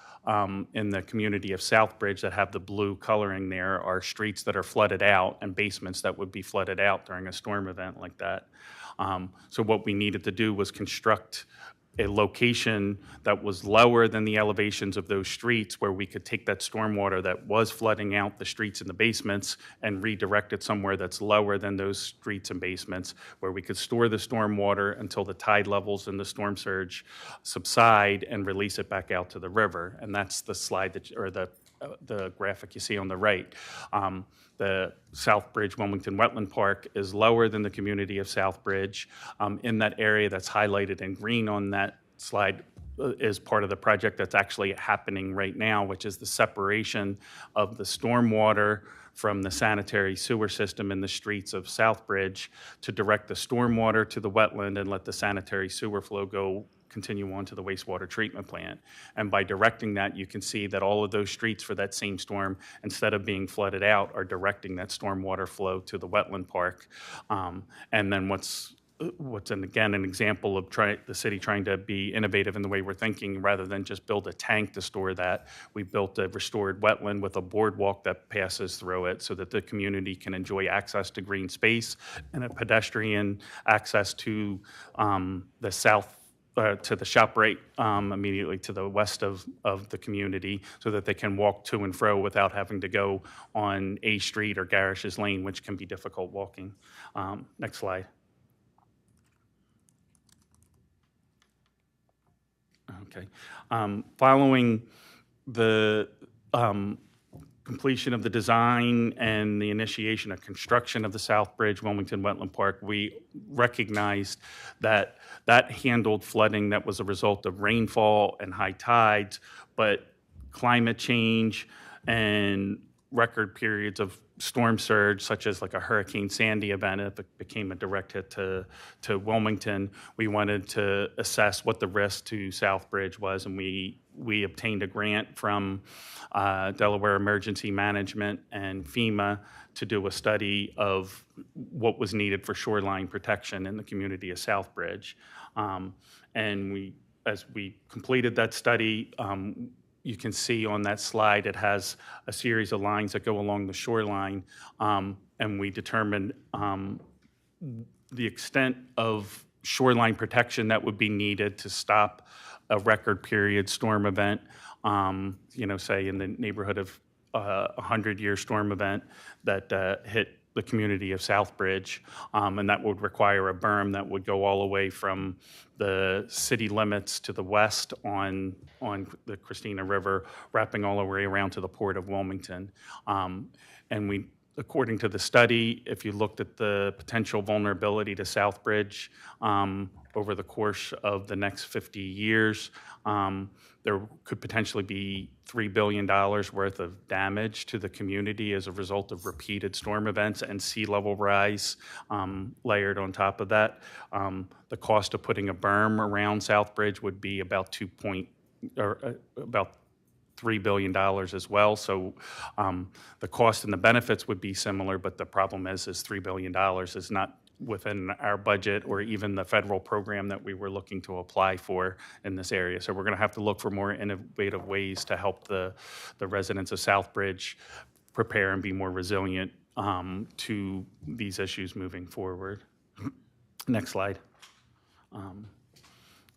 in the community of Southbridge that have the blue coloring there are streets that are flooded out and basements that would be flooded out during a storm event like that. So what we needed to do was construct a location that was lower than the elevations of those streets where we could take that stormwater that was flooding out the streets and the basements and redirect it somewhere that's lower than those streets and basements, where we could store the stormwater until the tide levels and the storm surge subside and release it back out to the river. And that's the slide or the graphic you see on the right. The Southbridge Wilmington Wetland Park is lower than the community of Southbridge. In that area that's highlighted in green on that slide is part of the project that's actually happening right now, which is the separation of the stormwater from the sanitary sewer system in the streets of Southbridge to direct the stormwater to the wetland and let the sanitary sewer flow continue on to the wastewater treatment plant. And by directing that, you can see that all of those streets for that same storm, instead of being flooded out, are directing that stormwater flow to the wetland park. And then what's again an example of the city trying to be innovative in the way we're thinking, rather than just build a tank to store that. We built a restored wetland with a boardwalk that passes through it so that the community can enjoy access to green space and a pedestrian access to the south, to the ShopRite immediately to the west of the community, so that they can walk to and fro without having to go on A Street or Garish's Lane, which can be difficult walking. Next slide. Okay. Following the completion of the design and the initiation of construction of the Southbridge Wilmington Wetland Park, we recognized that handled flooding that was a result of rainfall and high tides, but climate change and record periods of storm surge, such as like a Hurricane Sandy event, if it became a direct hit to Wilmington, we wanted to assess what the risk to Southbridge was, and we obtained a grant from Delaware Emergency Management and FEMA to do a study of what was needed for shoreline protection in the community of Southbridge. And as we completed that study, you can see on that slide it has a series of lines that go along the shoreline, and we determined the extent of shoreline protection that would be needed to stop a record period storm event, say in the neighborhood of a 100-year storm event that hit the community of Southbridge, and that would require a berm that would go all the way from the city limits to the west on the Christina River, wrapping all the way around to the port of Wilmington. And we according to the study, if you looked at the potential vulnerability to Southbridge over the course of the next 50 years, there could potentially be $3 billion worth of damage to the community as a result of repeated storm events and sea level rise layered on top of that. The cost of putting a berm around Southbridge would be about $3 billion as well. So the cost and the benefits would be similar, but the problem is $3 billion is not within our budget or even the federal program that we were looking to apply for in this area. So we're going to have to look for more innovative ways to help the residents of Southbridge prepare and be more resilient to these issues moving forward. Next slide.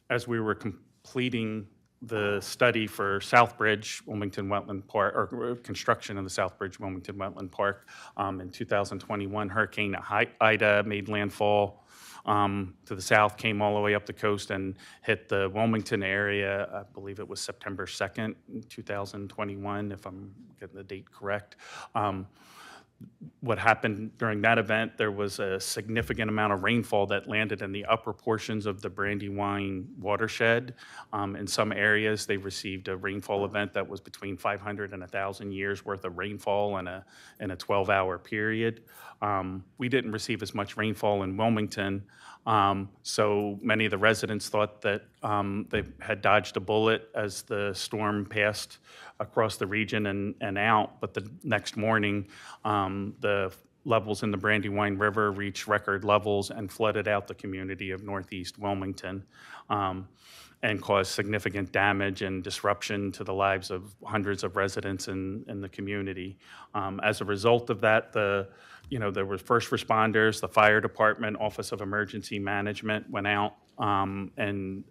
As we were completing the study for Southbridge Wilmington Wetland Park, or construction of the Southbridge Wilmington Wetland Park in 2021, Hurricane Ida made landfall to the south, came all the way up the coast and hit the Wilmington area. I believe it was September 2nd, 2021, if I'm getting the date correct. What happened during that event, there was a significant amount of rainfall that landed in the upper portions of the Brandywine watershed. In some areas, they received a rainfall event that was between 500 and 1,000 years worth of rainfall in a 12-hour period. We didn't receive as much rainfall in Wilmington, so many of the residents thought that they had dodged a bullet as the storm passed across the region and out. But the next morning, the levels in the Brandywine River reached record levels and flooded out the community of Northeast Wilmington and caused significant damage and disruption to the lives of hundreds of residents in the community. As a result of that, there were first responders, the fire department, Office of Emergency Management went out and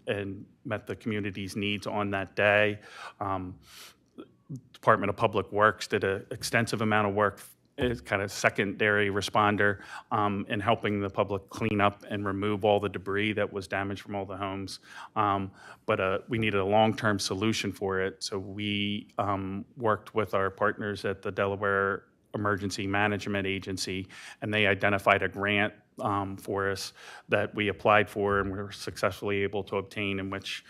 met the community's needs on that day. Department of Public Works did an extensive amount of work as kind of secondary responder in helping the public clean up and remove all the debris that was damaged from all the homes. But we needed a long-term solution for it, so we worked with our partners at the Delaware Emergency Management Agency, and they identified a grant for us that we applied for and were successfully able to obtain, in which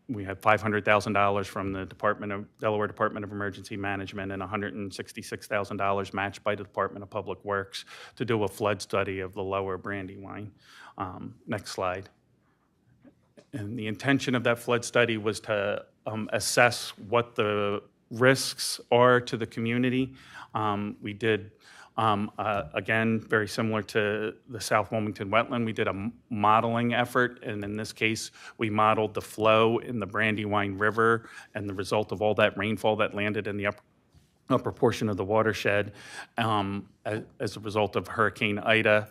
we had $500,000 from the Delaware Department of Emergency Management and $166,000 matched by the Department of Public Works to do a flood study of the lower Brandywine. Next slide. And the intention of that flood study was to assess what the risks are to the community. We did, again, very similar to the South Wilmington wetland, we did a modeling effort, and in this case, we modeled the flow in the Brandywine River and the result of all that rainfall that landed in the upper portion of the watershed as a result of Hurricane Ida.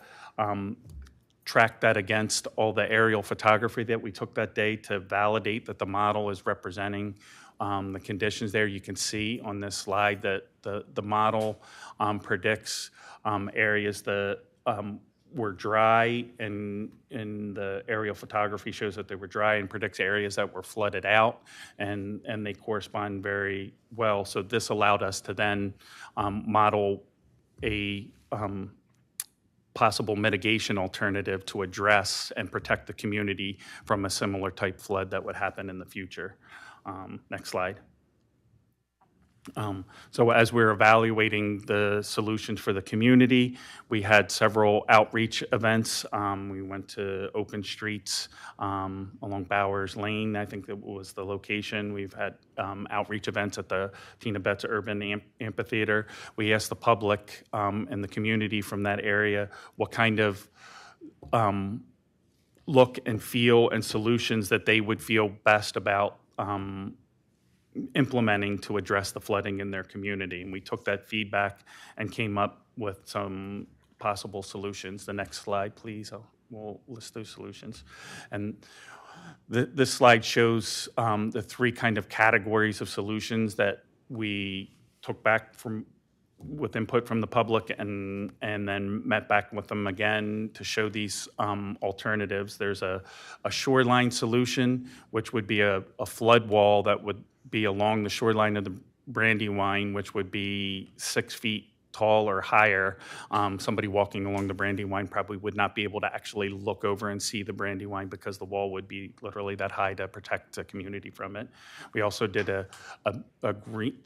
Tracked that against all the aerial photography that we took that day to validate that the model is representing the conditions there. You can see on this slide that the model predicts areas that were dry, and the aerial photography shows that they were dry and predicts areas that were flooded out, and they correspond very well. So this allowed us to then model a possible mitigation alternative to address and protect the community from a similar type flood that would happen in the future. Next slide. So as we're evaluating the solutions for the community, we had several outreach events. We went to open streets along Bowers Lane, I think that was the location. We've had outreach events at the Tina Betts Urban Amphitheater. We asked the public and the community from that area what kind of look and feel and solutions that they would feel best about implementing to address the flooding in their community. And we took that feedback and came up with some possible solutions. The next slide, please. We'll list those solutions. And this slide shows the three kind of categories of solutions that we took back with input from the public and then met back with them again to show these alternatives. There's a shoreline solution, which would be a flood wall that would be along the shoreline of the Brandywine, which would be 6 feet tall or higher, somebody walking along the Brandywine probably would not be able to actually look over and see the Brandywine because the wall would be literally that high to protect the community from it. We also did a green,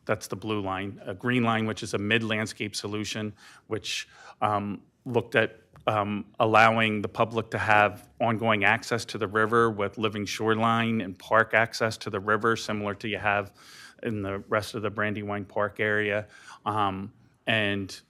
that's the blue line, a green line, which is a mid-landscape solution, which looked at allowing the public to have ongoing access to the river with living shoreline and park access to the river, similar to you have in the rest of the Brandywine Park area, and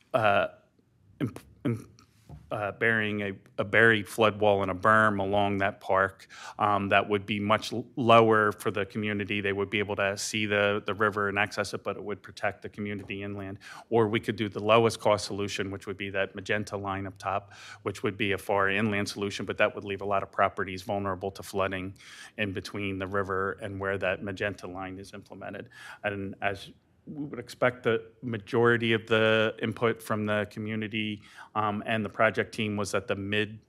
burying a buried flood wall and a berm along that park that would be much lower for the community. They would be able to see the river and access it, but it would protect the community inland. Or we could do the lowest cost solution, which would be that magenta line up top, which would be a far inland solution, but that would leave a lot of properties vulnerable to flooding in between the river and where that magenta line is implemented. And as we would expect, the majority of the input from the community and the project team was that the mid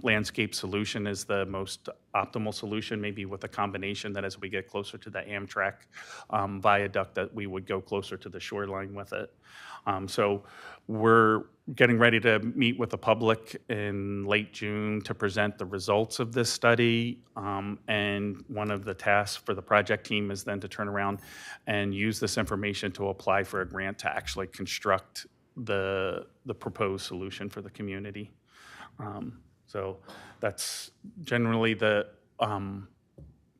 landscape solution is the most optimal solution, maybe with a combination that as we get closer to the Amtrak viaduct, that we would go closer to the shoreline with it. So we're getting ready to meet with the public in late June to present the results of this study. And one of the tasks for the project team is then to turn around and use this information to apply for a grant to actually construct the proposed solution for the community. So that's generally the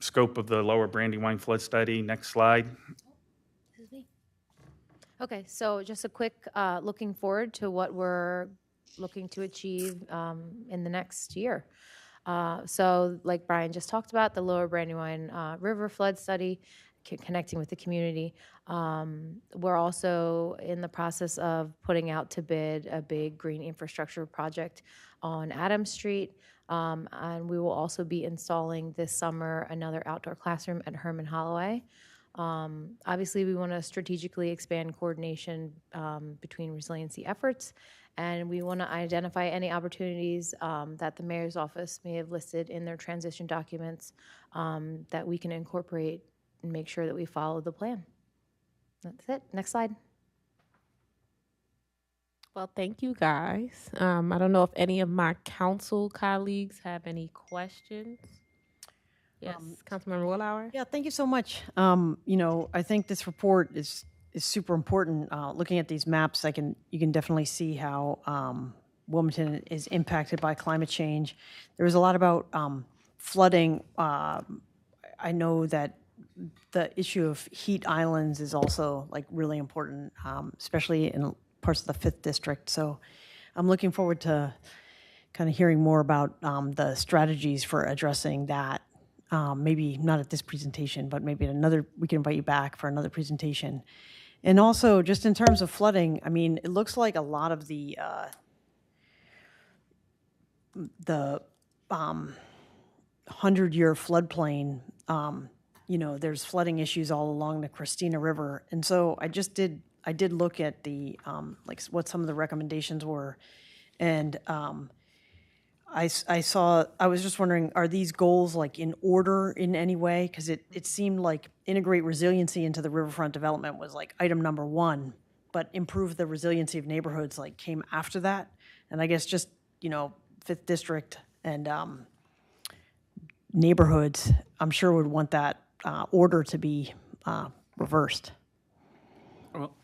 scope of the Lower Brandywine flood study. Next slide. Okay, so just a quick looking forward to what we're looking to achieve in the next year. So like Brian just talked about, the Lower Brandywine River flood study, connecting with the community. We're also in the process of putting out to bid a big green infrastructure project on Adams Street. And we will also be installing this summer another outdoor classroom at Herman Holloway. Obviously, we want to strategically expand coordination between resiliency efforts, and we want to identify any opportunities that the mayor's office may have listed in their transition documents that we can incorporate and make sure that we follow the plan. That's it. Next slide. Well, thank you guys. I don't know if any of my council colleagues have any questions. Yes, Councilmember Willauer. Yeah, thank you so much. You know, I think this report is super important. Looking at these maps, you can definitely see how Wilmington is impacted by climate change. There was a lot about flooding. I know that the issue of heat islands is also like really important, especially in parts of the 5th District. So I'm looking forward to kind of hearing more about the strategies for addressing that. Maybe not at this presentation, but maybe at another, we can invite you back for another presentation. And also, just in terms of flooding, I mean, it looks like a lot of the 100-year floodplain, you know, there's flooding issues all along the Christina River. And so I did look at the, like what some of the recommendations were. And I was just wondering, are these goals like in order in any way? Because it seemed like integrate resiliency into the riverfront development was like item number 1, but improve the resiliency of neighborhoods like came after that. And I guess just, you know, 5th District and neighborhoods, I'm sure would want that order to be reversed. Well,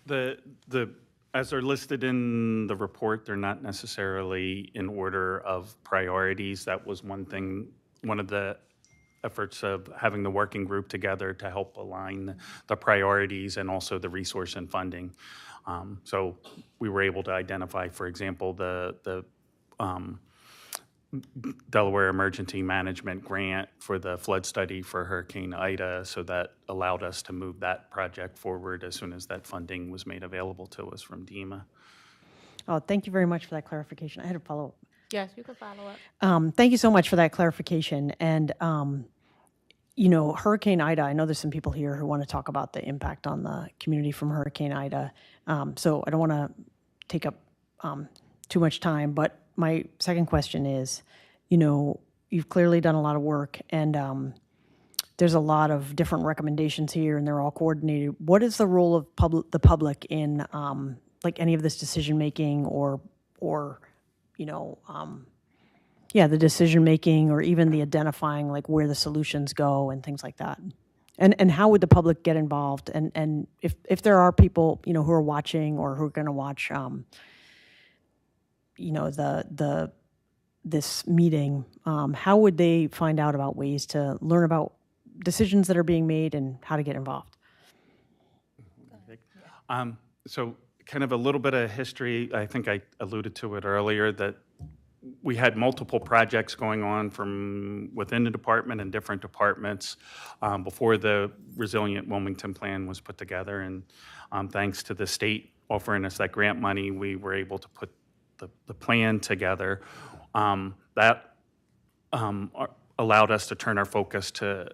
as they're listed in the report, they're not necessarily in order of priorities. That was one of the efforts of having the working group together to help align the priorities and also the resource and funding. So we were able to identify, for example, the Delaware Emergency Management Grant for the flood study for Hurricane Ida, so that allowed us to move that project forward as soon as that funding was made available to us from DEMA. Oh, thank you very much for that clarification. I had a follow-up. Yes, you can follow up. Thank you so much for that clarification. And, you know, Hurricane Ida, I know there's some people here who want to talk about the impact on the community from Hurricane Ida. So I don't want to take up too much time, but my second question is, you know, you've clearly done a lot of work, and there's a lot of different recommendations here, and they're all coordinated. What is the role of the public in like any of this decision making, or you know, yeah, the decision making, or even the identifying like where the solutions go and things like that? And how would the public get involved? And if there are people, you know, who are watching or who are going to watch, you know, this meeting, how would they find out about ways to learn about decisions that are being made and how to get involved? So kind of a little bit of history. I think I alluded to it earlier that we had multiple projects going on from within the department and different departments before the Resilient Wilmington Plan was put together. And thanks to the state offering us that grant money, we were able to put the plan together. That allowed us to turn our focus to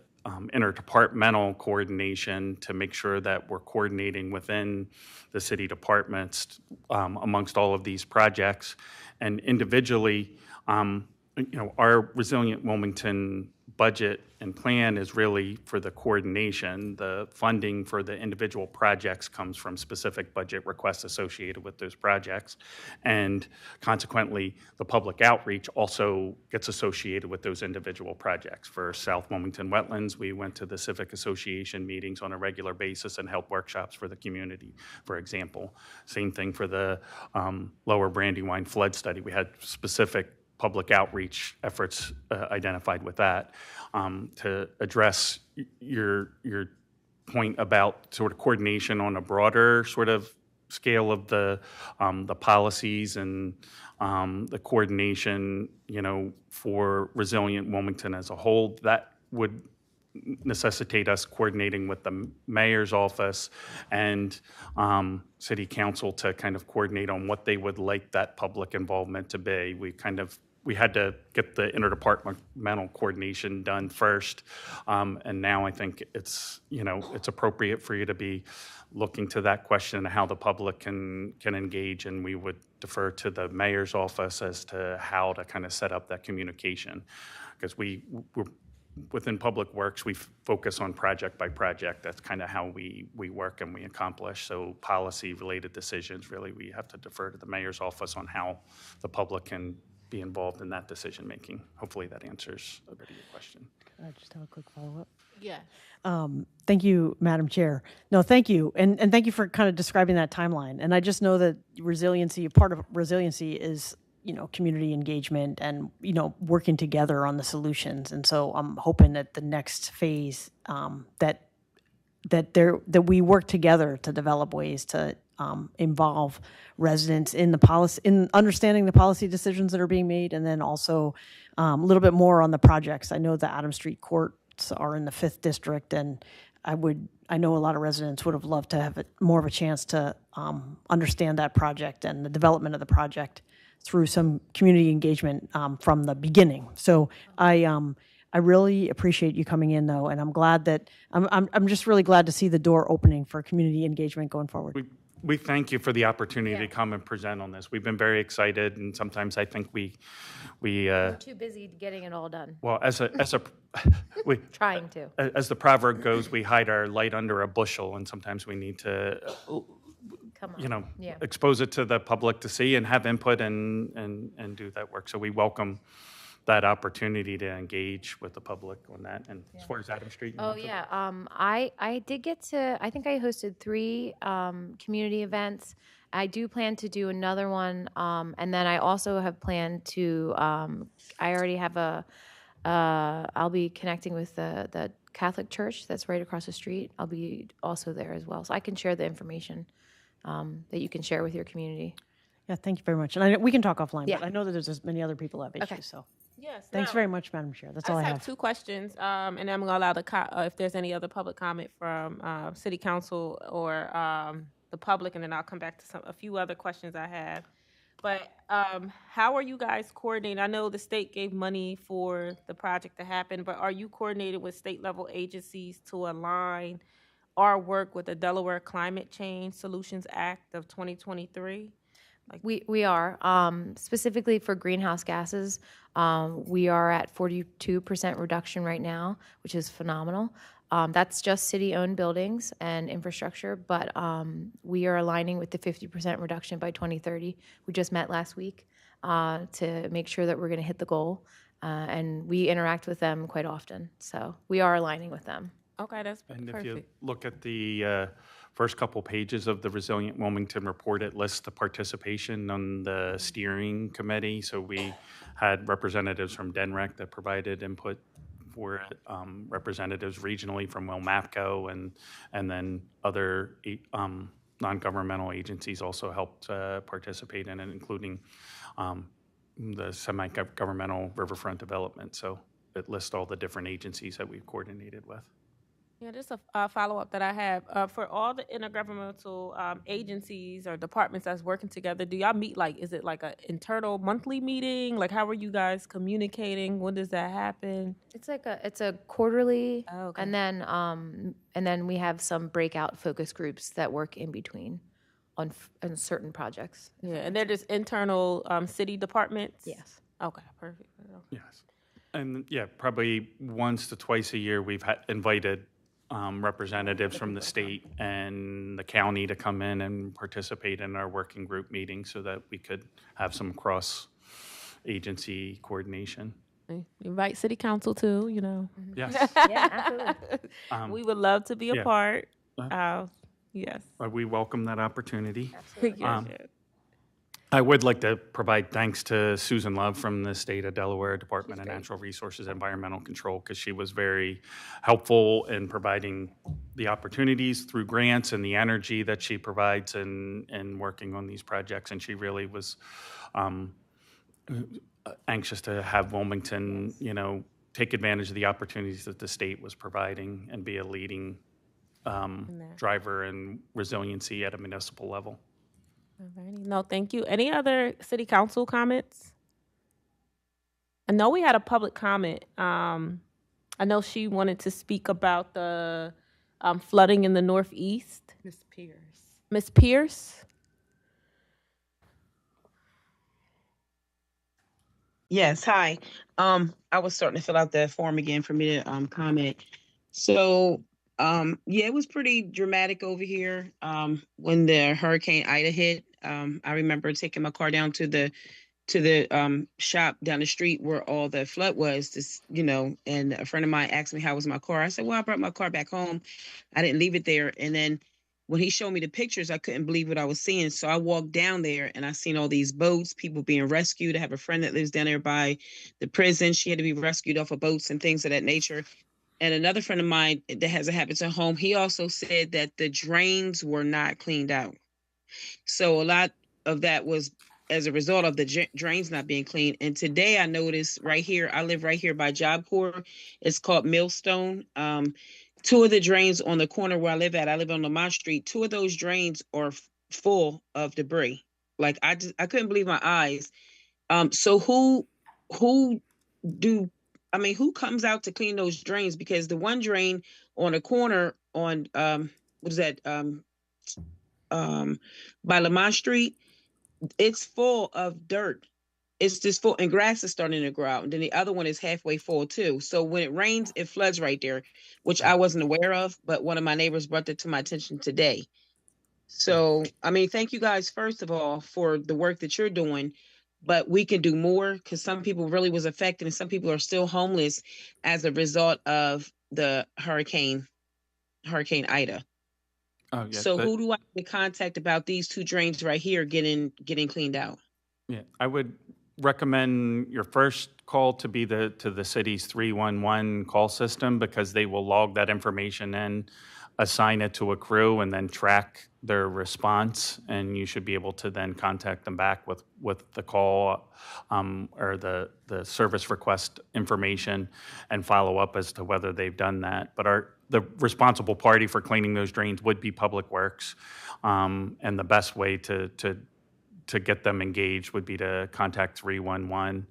interdepartmental coordination to make sure that we're coordinating within the city departments amongst all of these projects. And individually, you know, our Resilient Wilmington budget and plan is really for the coordination. The funding for the individual projects comes from specific budget requests associated with those projects. And consequently, the public outreach also gets associated with those individual projects. For South Wilmington Wetlands, we went to the Civic Association meetings on a regular basis and held workshops for the community, for example. Same thing for the Lower Brandywine flood study. We had specific public outreach efforts identified with that. To address your point about sort of coordination on a broader sort of scale of the policies and the coordination, you know, for Resilient Wilmington as a whole, that would necessitate us coordinating with the mayor's office and city council to kind of coordinate on what they would like that public involvement to be. We had to get the interdepartmental coordination done first, and now I think it's, you know, it's appropriate for you to be looking to that question of how the public can engage, and we would defer to the mayor's office as to how to kind of set up that communication, because we're within Public Works, we focus on project by project. That's kind of how we work and we accomplish. So policy-related decisions, really, we have to defer to the mayor's office on how the public can be involved in that decision-making. Hopefully that answers a bit of your question. Can I just have a quick follow-up? Yeah. Thank you, Madam Chair. No, thank you. And thank you for kind of describing that timeline. And I just know that resiliency, part of resiliency is, you know, community engagement and, you know, working together on the solutions. And so I'm hoping that the next phase, that we work together to develop ways to involve residents in the policy, in understanding the policy decisions that are being made, and then also a little bit more on the projects. I know the Adams Street courts are in the 5th district, and I know a lot of residents would have loved to have more of a chance to understand that project and the development of the project through some community engagement from the beginning. So I really appreciate you coming in, though, and I'm glad that I'm just really glad to see the door opening for community engagement going forward. We thank you for the opportunity to come and present on this. We've been very excited, and sometimes I think We're too busy getting it all done. Well, Trying to. As the proverb goes, we hide our light under a bushel, and sometimes we need to, you know, expose it to the public to see and have input and do that work. So we welcome that opportunity to engage with the public on that. And as far as Adams Street. Oh, yeah. I did get to, I think I hosted 3 community events. I do plan to do another one. And then I also have planned to, I already have I'll be connecting with the Catholic Church that's right across the street. I'll be also there as well. So I can share the information that you can share with your community. Yeah, thank you very much. And we can talk offline, but I know that there's many other people that have issues, so. Yes. Thanks very much, Madam Chair. That's all I just have. 2 questions, and I'm going to allow if there's any other public comment from City Council or the public, and then I'll come back to a few other questions I have. But how are you guys coordinating? I know the state gave money for the project to happen, but are you coordinated with state-level agencies to align our work with the Delaware Climate Change Solutions Act of 2023? We are. Specifically for greenhouse gases, we are at 42% reduction right now, which is phenomenal. That's just city-owned buildings and infrastructure, but we are aligning with the 50% reduction by 2030. We just met last week to make sure that we're going to hit the goal, and we interact with them quite often. So we are aligning with them. Okay, that's And perfect. if you look at the first couple pages of the Resilient Wilmington report, it lists the participation on the steering committee. So we had representatives from DENREC that provided input for it, representatives regionally from WillMAPCO, and then other non-governmental agencies also helped participate in it, including the semi-governmental riverfront development. So it lists all the different agencies that we've coordinated with. Yeah, just a follow-up that I have. For all the intergovernmental agencies or departments that's working together, do y'all meet, like, is it like an internal monthly meeting? Like, how are you guys communicating? When does that happen? It's a quarterly, Oh, okay. and then we have some breakout focus groups that work in between on certain projects. Yeah, and they're just internal city departments? Yes. Okay, perfect. Yes. And yeah, probably once to twice a year, we've invited representatives from the state and the county to come in and participate in our working group meetings so that we could have some cross-agency coordination. Invite city council too, you know. Yes. Yeah, absolutely. We would love to be a yeah. part. Yes. We welcome that opportunity. Yes, yes. I would like to provide thanks to Susan Love from the state of Delaware Department of Natural Resources and Environmental Control, because she was very helpful in providing the opportunities through grants and the energy that she provides in working on these projects. And she really was anxious to have Wilmington, take advantage of the opportunities that the state was providing and be a leading driver in resiliency at a municipal level. Alrighty. No, thank you. Any other city council comments? I know we had a public comment. I know she wanted to speak about the flooding in the Northeast. Ms. Pierce. Ms. Pierce? Yes, hi. I was starting to fill out the form again for me to comment. So, yeah, it was pretty dramatic over here when the Hurricane Ida hit. I remember taking my car down to the shop down the street where all the flood was, and a friend of mine asked me how was my car. I said, well, I brought my car back home. I didn't leave it there. And then when he showed me the pictures, I couldn't believe what I was seeing. So I walked down there and I seen all these boats, people being rescued. I have a friend that lives down there by the prison. She had to be rescued off of boats and things of that nature. And another friend of mine that has a habits at home, he also said that the drains were not cleaned out. So a lot of that was as a result of the drains not being cleaned. And today I noticed right here, I live right here by Job Corps. It's called Millstone. Two of the drains on the corner where I live on Lamont Street, two of those drains are full of debris. Like I couldn't believe my eyes. So who comes out to clean those drains? Because the one drain on the corner on by Lamont Street, it's full of dirt. It's just full, and grass is starting to grow out. And then the other one is halfway full too. So when it rains, it floods right there, which I wasn't aware of, but one of my neighbors brought that to my attention today. So, thank you guys, first of all, for the work that you're doing, but we can do more because some people really was affected and some people are still homeless as a result of the Hurricane Ida. Oh, yeah, so who do I contact about these two drains right here getting cleaned out? Yeah, I would recommend your first call to be to the city's 311 call system, because they will log that information in, assign it to a crew, and then track their response. And you should be able to then contact them back with the call or the service request information and follow up as to whether they've done that. But the responsible party for cleaning those drains would be Public Works, and the best way to get them engaged would be to contact 311.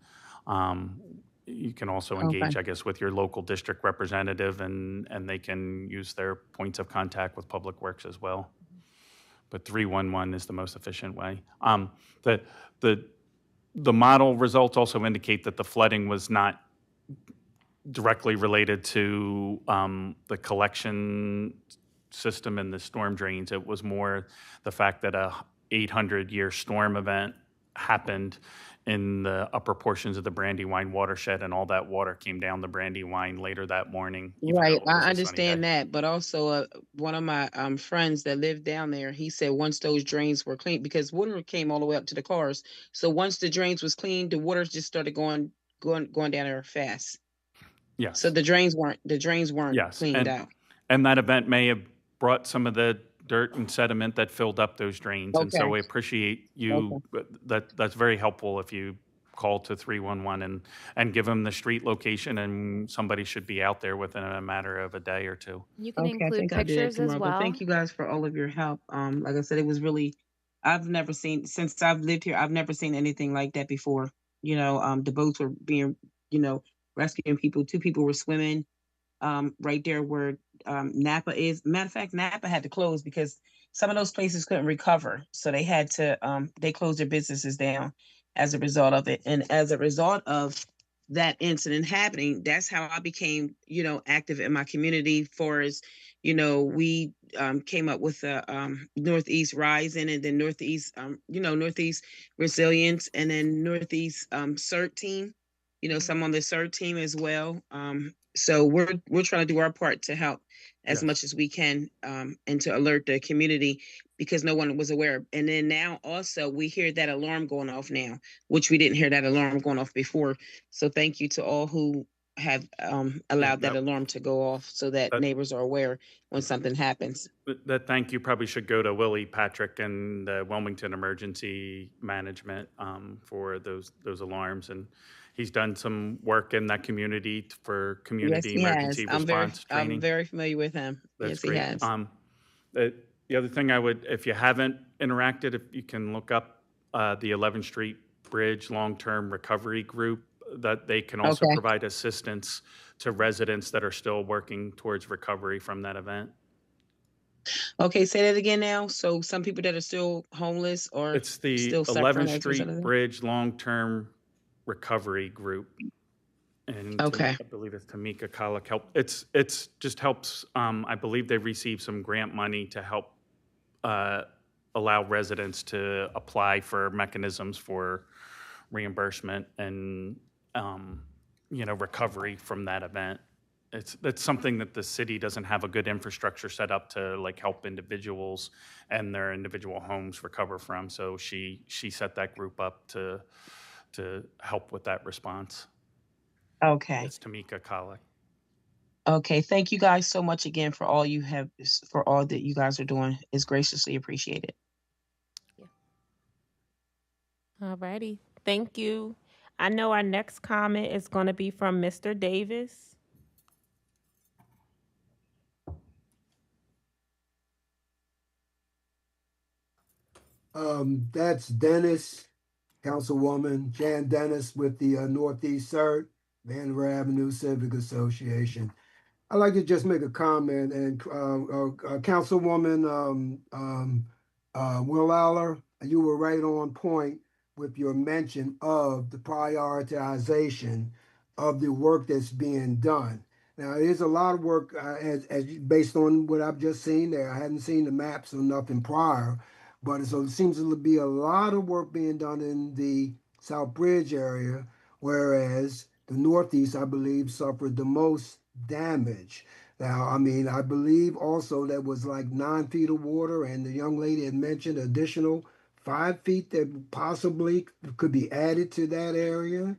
You can also engage, I guess, with your local district representative, and they can use their points of contact with Public Works as well. but 311 is the most efficient way. The, the, the model results also indicate that the flooding was not directly related to the collection system and the storm drains. It was more the fact that a 800-year storm event happened in the upper portions of the Brandywine watershed, and all that water came down the Brandywine later that morning. Even Right, though it was I a sunny understand day. that, but also one of my friends that lived down there, he said once those drains were cleaned, because water came all the way up to the cars. So once the drains was cleaned, the water just started going down there fast. So Yes. the drains weren't Yes, cleaned out. and that event may have brought some of the dirt and sediment that filled up those drains. And so Okay. I appreciate you, Okay. that's very helpful if you call to 311 and give them the street location, and somebody should be out there within a matter of a day or two. You can Okay, I include think I did pictures as tomorrow, but well. thank you guys for all of your help. Like I said, it was really, I've never seen, since I've lived here, I've never seen anything like that before. The boats were being, rescuing people. 2 people were swimming right there where Napa is. Matter of fact, Napa had to close because some of those places couldn't recover. So they had to, they closed their businesses down as a result of it. And as a result of that incident happening, that's how I became, active in my community for as, we came up with a Northeast Rising, and then Northeast, Northeast Resilience, and then Northeast CERT team, some on the CERT team as well. So we're trying to do our part to help as Yes. much as we can, and to alert the community, because no one was aware. And then now also we hear that alarm going off now, which we didn't hear that alarm going off before. So thank you to all who have allowed that alarm to go off, so that that- neighbors are aware when something happens. That thank you probably should go to Willie Patrick and Wilmington Emergency Management for those alarms, and he's done some work in that community for Yes, community he has. emergency response training. I'm very familiar with him. That's Yes, great. he has. The other thing I would, if you haven't interacted, if you can look up the 11th Street Bridge Long-Term Recovery Group, that they can also Okay. provide assistance to residents that are still working towards recovery from that event. Okay, say that again now. So some people that are still homeless or It's the still suffering 11th as a result of Street that? Bridge Long-Term Recovery Group. And Okay. I believe it's Tamika Kalik help. It's just helps. I believe they received some grant money to help allow residents to apply for mechanisms for reimbursement and recovery from that event. That's something that the city doesn't have a good infrastructure set up to like help individuals and their individual homes recover from. So she set that group up to help with that response. Okay. It's Tamika Kalik. Okay. Thank you guys so much again for all that you guys are doing. It's graciously appreciated. All righty. Thank you. I know our next comment is going to be from Mr. Davis. That's Dennis, Councilwoman Jan Dennis with the Northeast CERT, Vanderbilt Avenue Civic Association. I'd like to just make a comment, and Councilwoman Will Aller, you were right on point with your mention of the prioritization of the work that's being done. Now, it is a lot of work based on what I've just seen there. I hadn't seen the maps or nothing prior, but so it seems to be a lot of work being done in the South Bridge area, whereas the Northeast, I believe, suffered the most damage. Now, I mean, I believe also there was like 9 feet of water, and the young lady had mentioned additional 5 feet that possibly could be added to that area.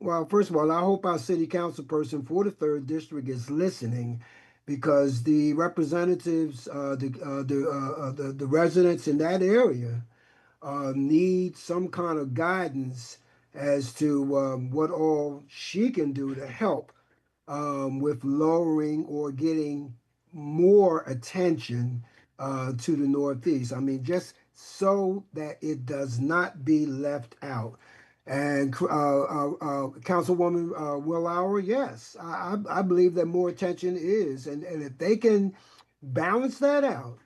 Well, first of all, I hope our city council person for the 3rd district is listening, because the representatives, the residents in that area need some kind of guidance as to what all she can do to help with lowering or getting more attention to the Northeast. I mean, just so that it does not be left out. And Councilwoman Will Hour, yes, I believe that more attention is, and if they can balance that out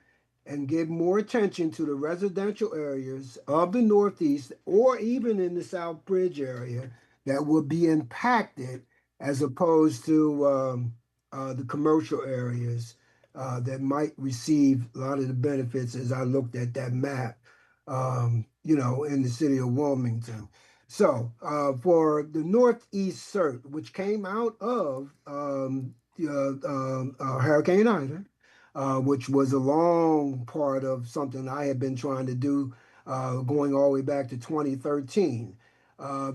and give more attention to the residential areas of the Northeast or even in the South Bridge area that will be impacted as opposed to the commercial areas that might receive a lot of the benefits as I looked at that map, in the city of Wilmington. So for the Northeast CERT, which came out of Hurricane Ida, which was a long part of something I had been trying to do going all the way back to 2013.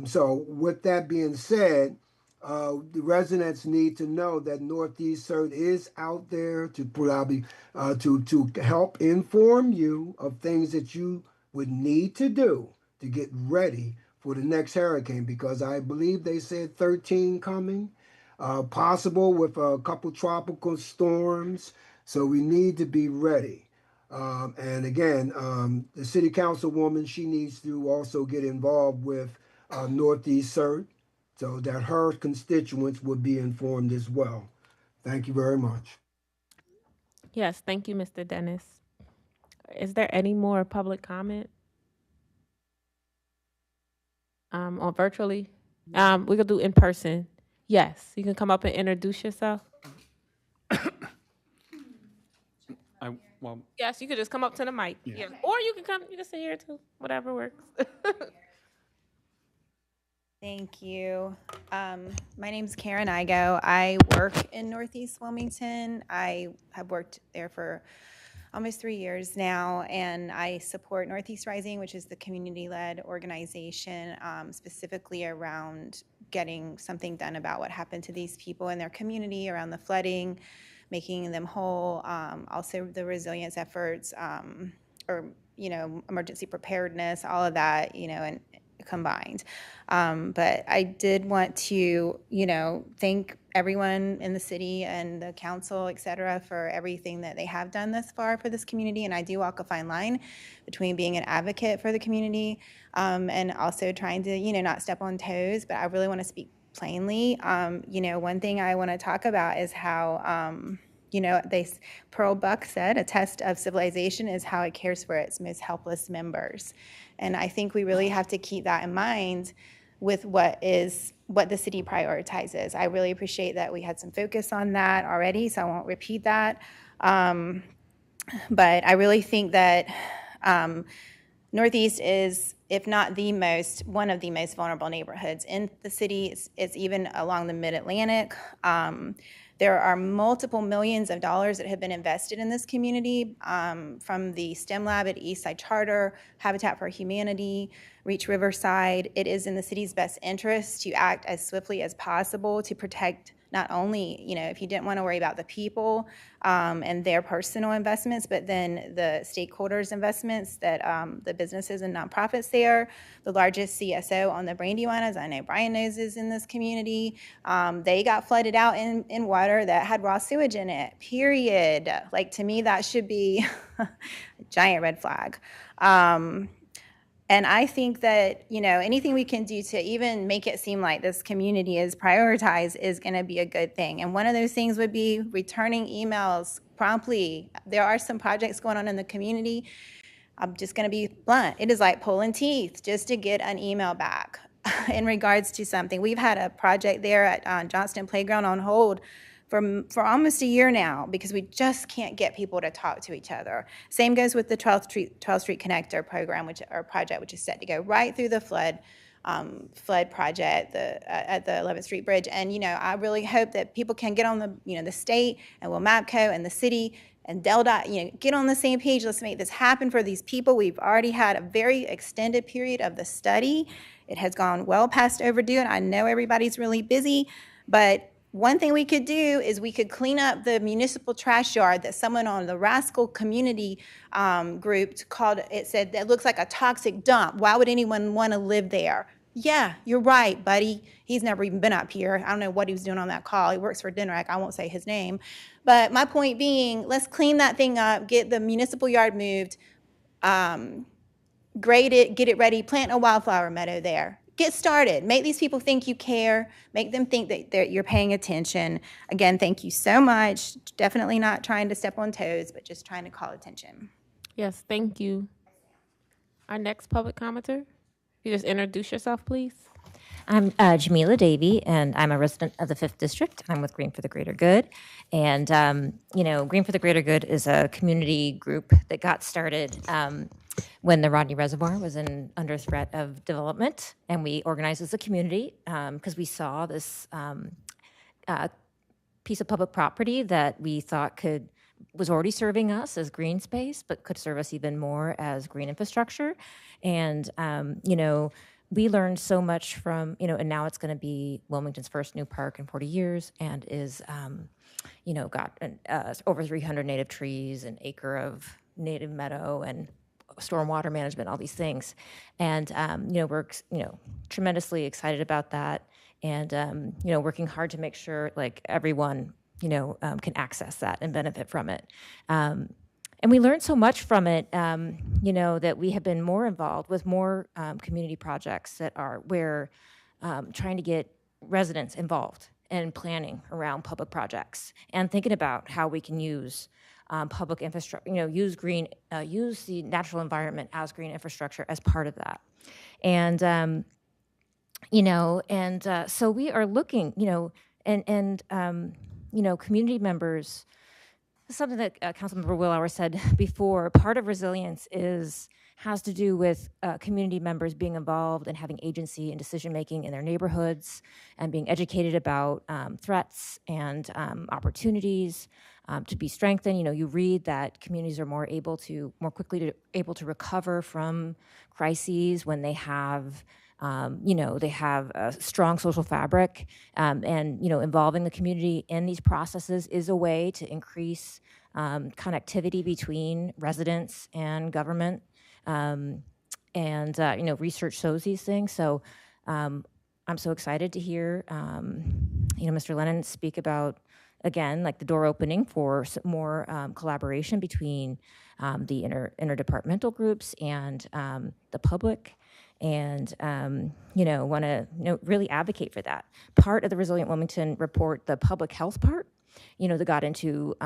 So with that being said, the residents need to know that Northeast CERT is out there to probably to help inform you of things that you would need to do to get ready for the next hurricane, because I believe they said 13 coming, possible with a couple tropical storms. So we need to be ready. And again, the city councilwoman, she needs to also get involved with Northeast CERT so that her constituents would be informed as well. Thank you very much. Yes, thank you, Mr. Dennis. Is there any more public comment on virtually? We could do in person. Yes, you can come up and introduce yourself. Well, Yes, you could just come up to the mic. Yeah. Yeah. Or you can sit here too. Whatever works. Thank you. My name's Karen Igo. I work in Northeast Wilmington. I have worked there for almost 3 years now, and I support Northeast Rising, which is the community-led organization specifically around getting something done about what happened to these people in their community around the flooding, making them whole, also the resilience efforts, emergency preparedness, all of that, and combined. But I did want to, thank everyone in the city and the council, et cetera, for everything that they have done thus far for this community. And I do walk a fine line between being an advocate for the community and also trying to, not step on toes. But I really want to speak plainly. One thing I want to talk about is how, Pearl Buck said, a test of civilization is how it cares for its most helpless members. And I think we really have to keep that in mind with what the city prioritizes. I really appreciate that we had some focus on that already, so I won't repeat that. But I really think that Northeast is, if not one of the most vulnerable neighborhoods in the city. It's even along the Mid-Atlantic. There are multiple millions of dollars that have been invested in this community from the STEM Lab at Eastside Charter, Habitat for Humanity, Reach Riverside. It is in the city's best interest to act as swiftly as possible to protect not only, if you didn't want to worry about the people and their personal investments, but then the stakeholders' investments that the businesses and nonprofits there. The largest CSO on the Brandywine, as I know Brian knows, is in this community. They got flooded out in water that had raw sewage in it, period. Like, to me, that should be a giant red flag. And I think that, anything we can do to even make it seem like this community is prioritized is going to be a good thing. And one of those things would be returning emails promptly. There are some projects going on in the community. I'm just going to be blunt. It is like pulling teeth just to get an email back in regards to something. We've had a project there at Johnston Playground on hold for almost a year now because we just can't get people to talk to each other. Same goes with the 12th Street Connector program, project, which is set to go right through the flood project at the 11th Street Bridge. And, I really hope that people can get on the state and WMAPCO and the city and DelDOT, get on the same page. Let's make this happen for these people. We've already had a very extended period of the study. It has gone well past overdue, and I know everybody's really busy, but one thing we could do is we could clean up the municipal trash yard that someone on the Rascal community group called, it said, that looks like a toxic dump. Why would anyone want to live there? Yeah, you're right, buddy. He's never even been up here. I don't know what he was doing on that call. He works for DNREC. I won't say his name. But my point being, let's clean that thing up, get the municipal yard moved, grade it, get it ready, plant a wildflower meadow there. Get started. Make these people think you care. Make them think that you're paying attention. Again, thank you so much. Definitely not trying to step on toes, but just trying to call attention. Yes, thank you. Our next public commenter, you just introduce yourself, please. I'm Jamila Davy, and I'm a resident of the 5th District. I'm with Green for the Greater Good. And, Green for the Greater Good is a community group that got started when the Rodney Reservoir was under threat of development. And we organized as a community because we saw this piece of public property that we thought was already serving us as green space, but could serve us even more as green infrastructure. And, we learned so much from, and now it's going to be Wilmington's first new park in 40 years and is, got over 300 native trees, an acre of native meadow and stormwater management, all these things. And, we're, tremendously excited about that and, working hard to make sure like everyone, can access that and benefit from it. And we learned so much from it, that we have been more involved with more community projects that are where trying to get residents involved in planning around public projects and thinking about how we can use public infrastructure, use the natural environment as green infrastructure as part of that. And, so we are looking, community members. Something that Councilmember Willauer said before, part of resilience has to do with community members being involved and having agency and decision-making in their neighborhoods and being educated about threats and opportunities to be strengthened. You read that communities are more quickly able to recover from crises when they have they have a strong social fabric, and involving the community in these processes is a way to increase connectivity between residents and government. Research shows these things. So I'm so excited to hear, Mr. Lennon speak about, again, like the door opening for more collaboration between the interdepartmental groups and the public. And, want to really advocate for that. Part of the Resilient Wilmington report, the public health part, that got into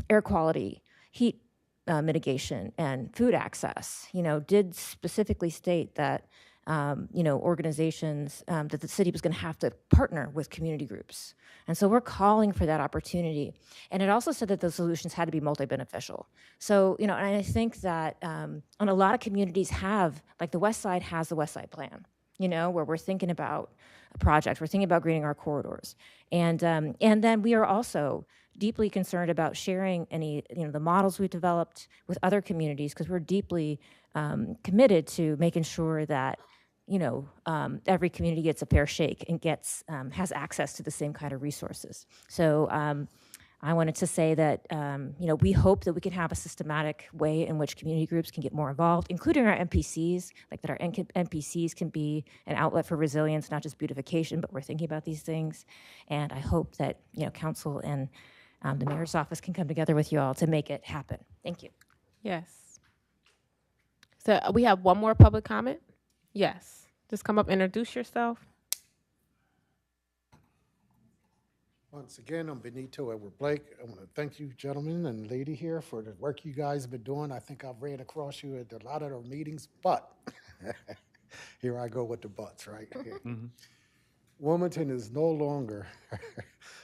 air quality, heat mitigation, and food access, did specifically state that, organizations, that the city was going to have to partner with community groups. And so we're calling for that opportunity. And it also said that the solutions had to be multi-beneficial. So, and I think that and a lot of communities have, like the West Side has the West Side Plan, where we're thinking about a project, we're thinking about greening our corridors. And then we are also deeply concerned about sharing any, the models we've developed with other communities, because we're deeply committed to making sure that every community gets a fair shake and has access to the same kind of resources. So I wanted to say that we hope that we can have a systematic way in which community groups can get more involved, including our MPCs, like that our MPCs can be an outlet for resilience, not just beautification, but we're thinking about these things. And I hope that council and the mayor's office can come together with you all to make it happen. Thank you. Yes. So we have one more public comment. Yes. Just come up, introduce yourself. Once again, I'm Benito Edward Blake. I want to thank you, gentlemen and lady here, for the work you guys have been doing. I think I've ran across you at a lot of our meetings, but here I go with the buts, right? Mm-hmm. Wilmington is no longer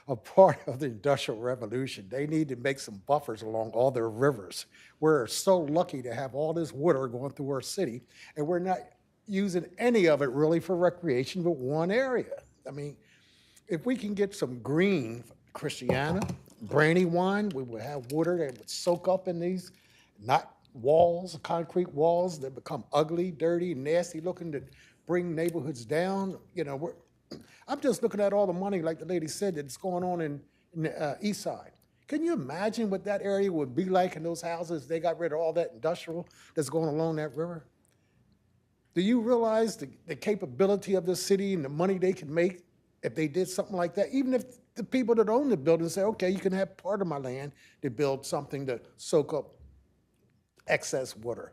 a part of the Industrial Revolution. They need to make some buffers along all their rivers. We're so lucky to have all this water going through our city, and we're not using any of it really for recreation but one area. I mean, if we can get some green Christiana, Brandywine, we would have water that would soak up in these, not walls, concrete walls that become ugly, dirty, nasty looking to bring neighborhoods down. I'm just looking at all the money, like the lady said, that's going on in the East Side. Can you imagine what that area would be like in those houses? They got rid of all that industrial that's going along that river. Do you realize the capability of this city and the money they can make if they did something like that? Even if the people that own the building say, okay, you can have part of my land to build something to soak up excess water.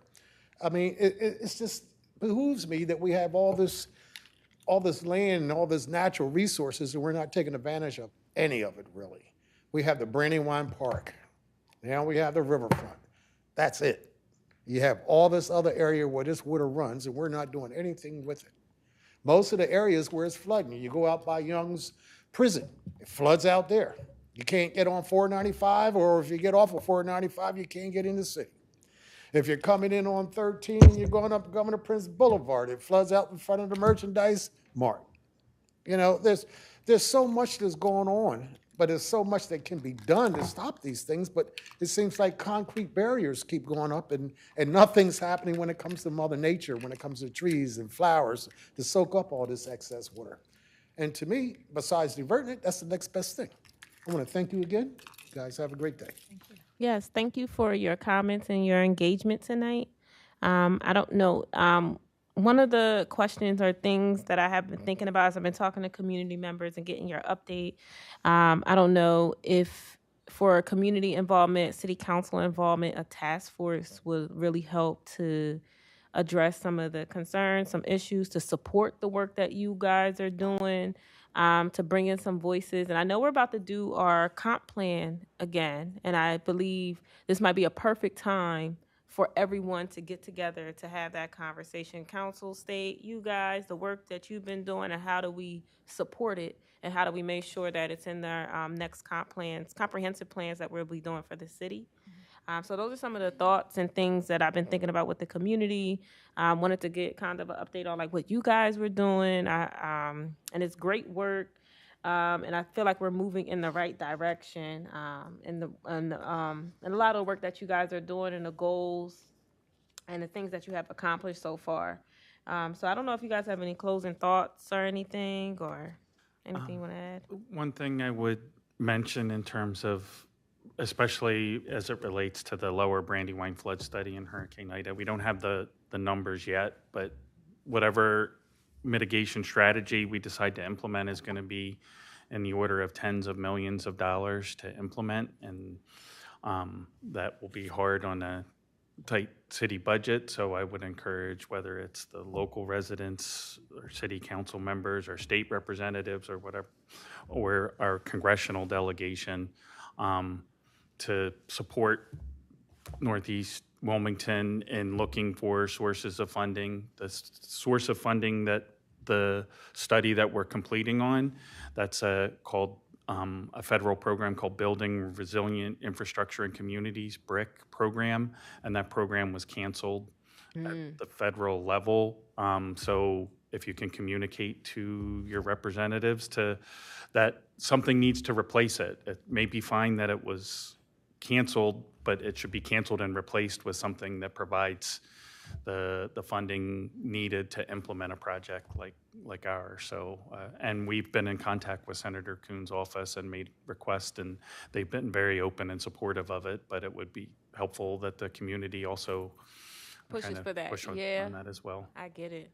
I mean, it's just behooves me that we have all this land and all this natural resources and we're not taking advantage of any of it, really. We have the Brandywine Park. Now we have the riverfront. That's it. You have all this other area where this water runs, and we're not doing anything with it. Most of the areas where it's flooding, you go out by Young's prison, it floods out there. You can't get on 495, or if you get off of 495, you can't get in the city. If you're coming in on 13 and you're going up Governor Prince Boulevard, it floods out in front of the merchandise mart. You know, there's so much that's going on, but there's so much that can be done to stop these things, but it seems like concrete barriers keep going up and nothing's happening when it comes to Mother Nature, when it comes to trees and flowers to soak up all this excess water. And to me, besides diverting it, that's the next best thing. I want to thank you again. You guys have a great day. Thank you. Yes, thank you for your comments and your engagement tonight. I don't know. One of the questions or things that I have been thinking about as I've been talking to community members and getting your update. I don't know if for community involvement, city council involvement, a task force would really help to address some of the concerns, some issues, to support the work that you guys are doing, to bring in some voices. And I know we're about to do our comp plan again, and I believe this might be a perfect time for everyone to get together to have that conversation. Council, state, you guys, the work that you've been doing, and how do we support it, and how do we make sure that it's in their next comprehensive plans that we'll be doing for the city. So those are some of the thoughts and things that I've been thinking about with the community. Wanted to get kind of an update on like what you guys were doing. And it's great work. And I feel like we're moving in the right direction. And a lot of the work that you guys are doing and the goals and the things that you have accomplished so far. So I don't know if you guys have any closing thoughts or anything or anything you want to add. One thing I would mention in terms of, especially as it relates to the lower Brandywine flood study and Hurricane Ida, we don't have the numbers yet, but whatever mitigation strategy we decide to implement is going to be in the order of tens of millions of dollars to implement, and that will be hard on a tight city budget. So I would encourage, whether it's the local residents or city council members or state representatives or whatever, or our congressional delegation, to support Northeast Wilmington in looking for sources of funding. The source of funding that the study that we're completing on, that's called a federal program called Building Resilient Infrastructure in Communities, BRIC program, and that program was canceled at the federal level. So if you can communicate to your representatives that something needs to replace it. It may be fine that it was canceled, but it should be canceled and replaced with something that provides the funding needed to implement a project like ours. So, and we've been in contact with Senator Kuhn's office and made requests, and they've been very open and supportive of it, but it would be helpful that the community also Pushes for that. push on that as well. I get it.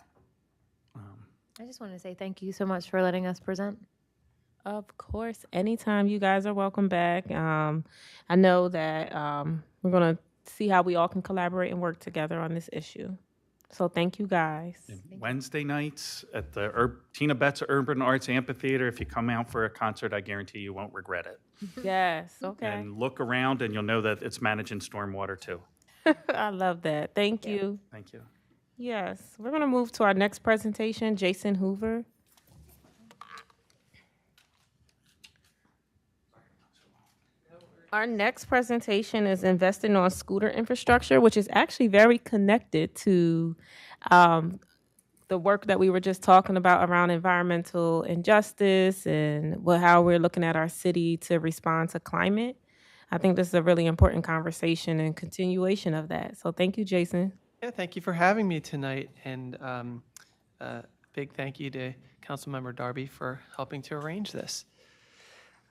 I just want to say thank you so much for letting us present. Of course, anytime. You guys are welcome back. I know that we're going to see how we all can collaborate and work together on this issue. So thank you guys. Wednesday nights at the Tina Betts Urban Arts Amphitheater, if you come out for a concert, I guarantee you won't regret it. Yes, okay. And look around and you'll know that it's managing stormwater too. I love that. Thank you. Thank you. Yes, we're going to move to our next presentation, Jason Hoover. Our next presentation is investing on scooter infrastructure, which is actually very connected to the work that we were just talking about around environmental injustice and how we're looking at our city to respond to climate. I think this is a really important conversation and continuation of that. So thank you, Jason. Yeah, thank you for having me tonight. And big thank you to Councilmember Darby for helping to arrange this.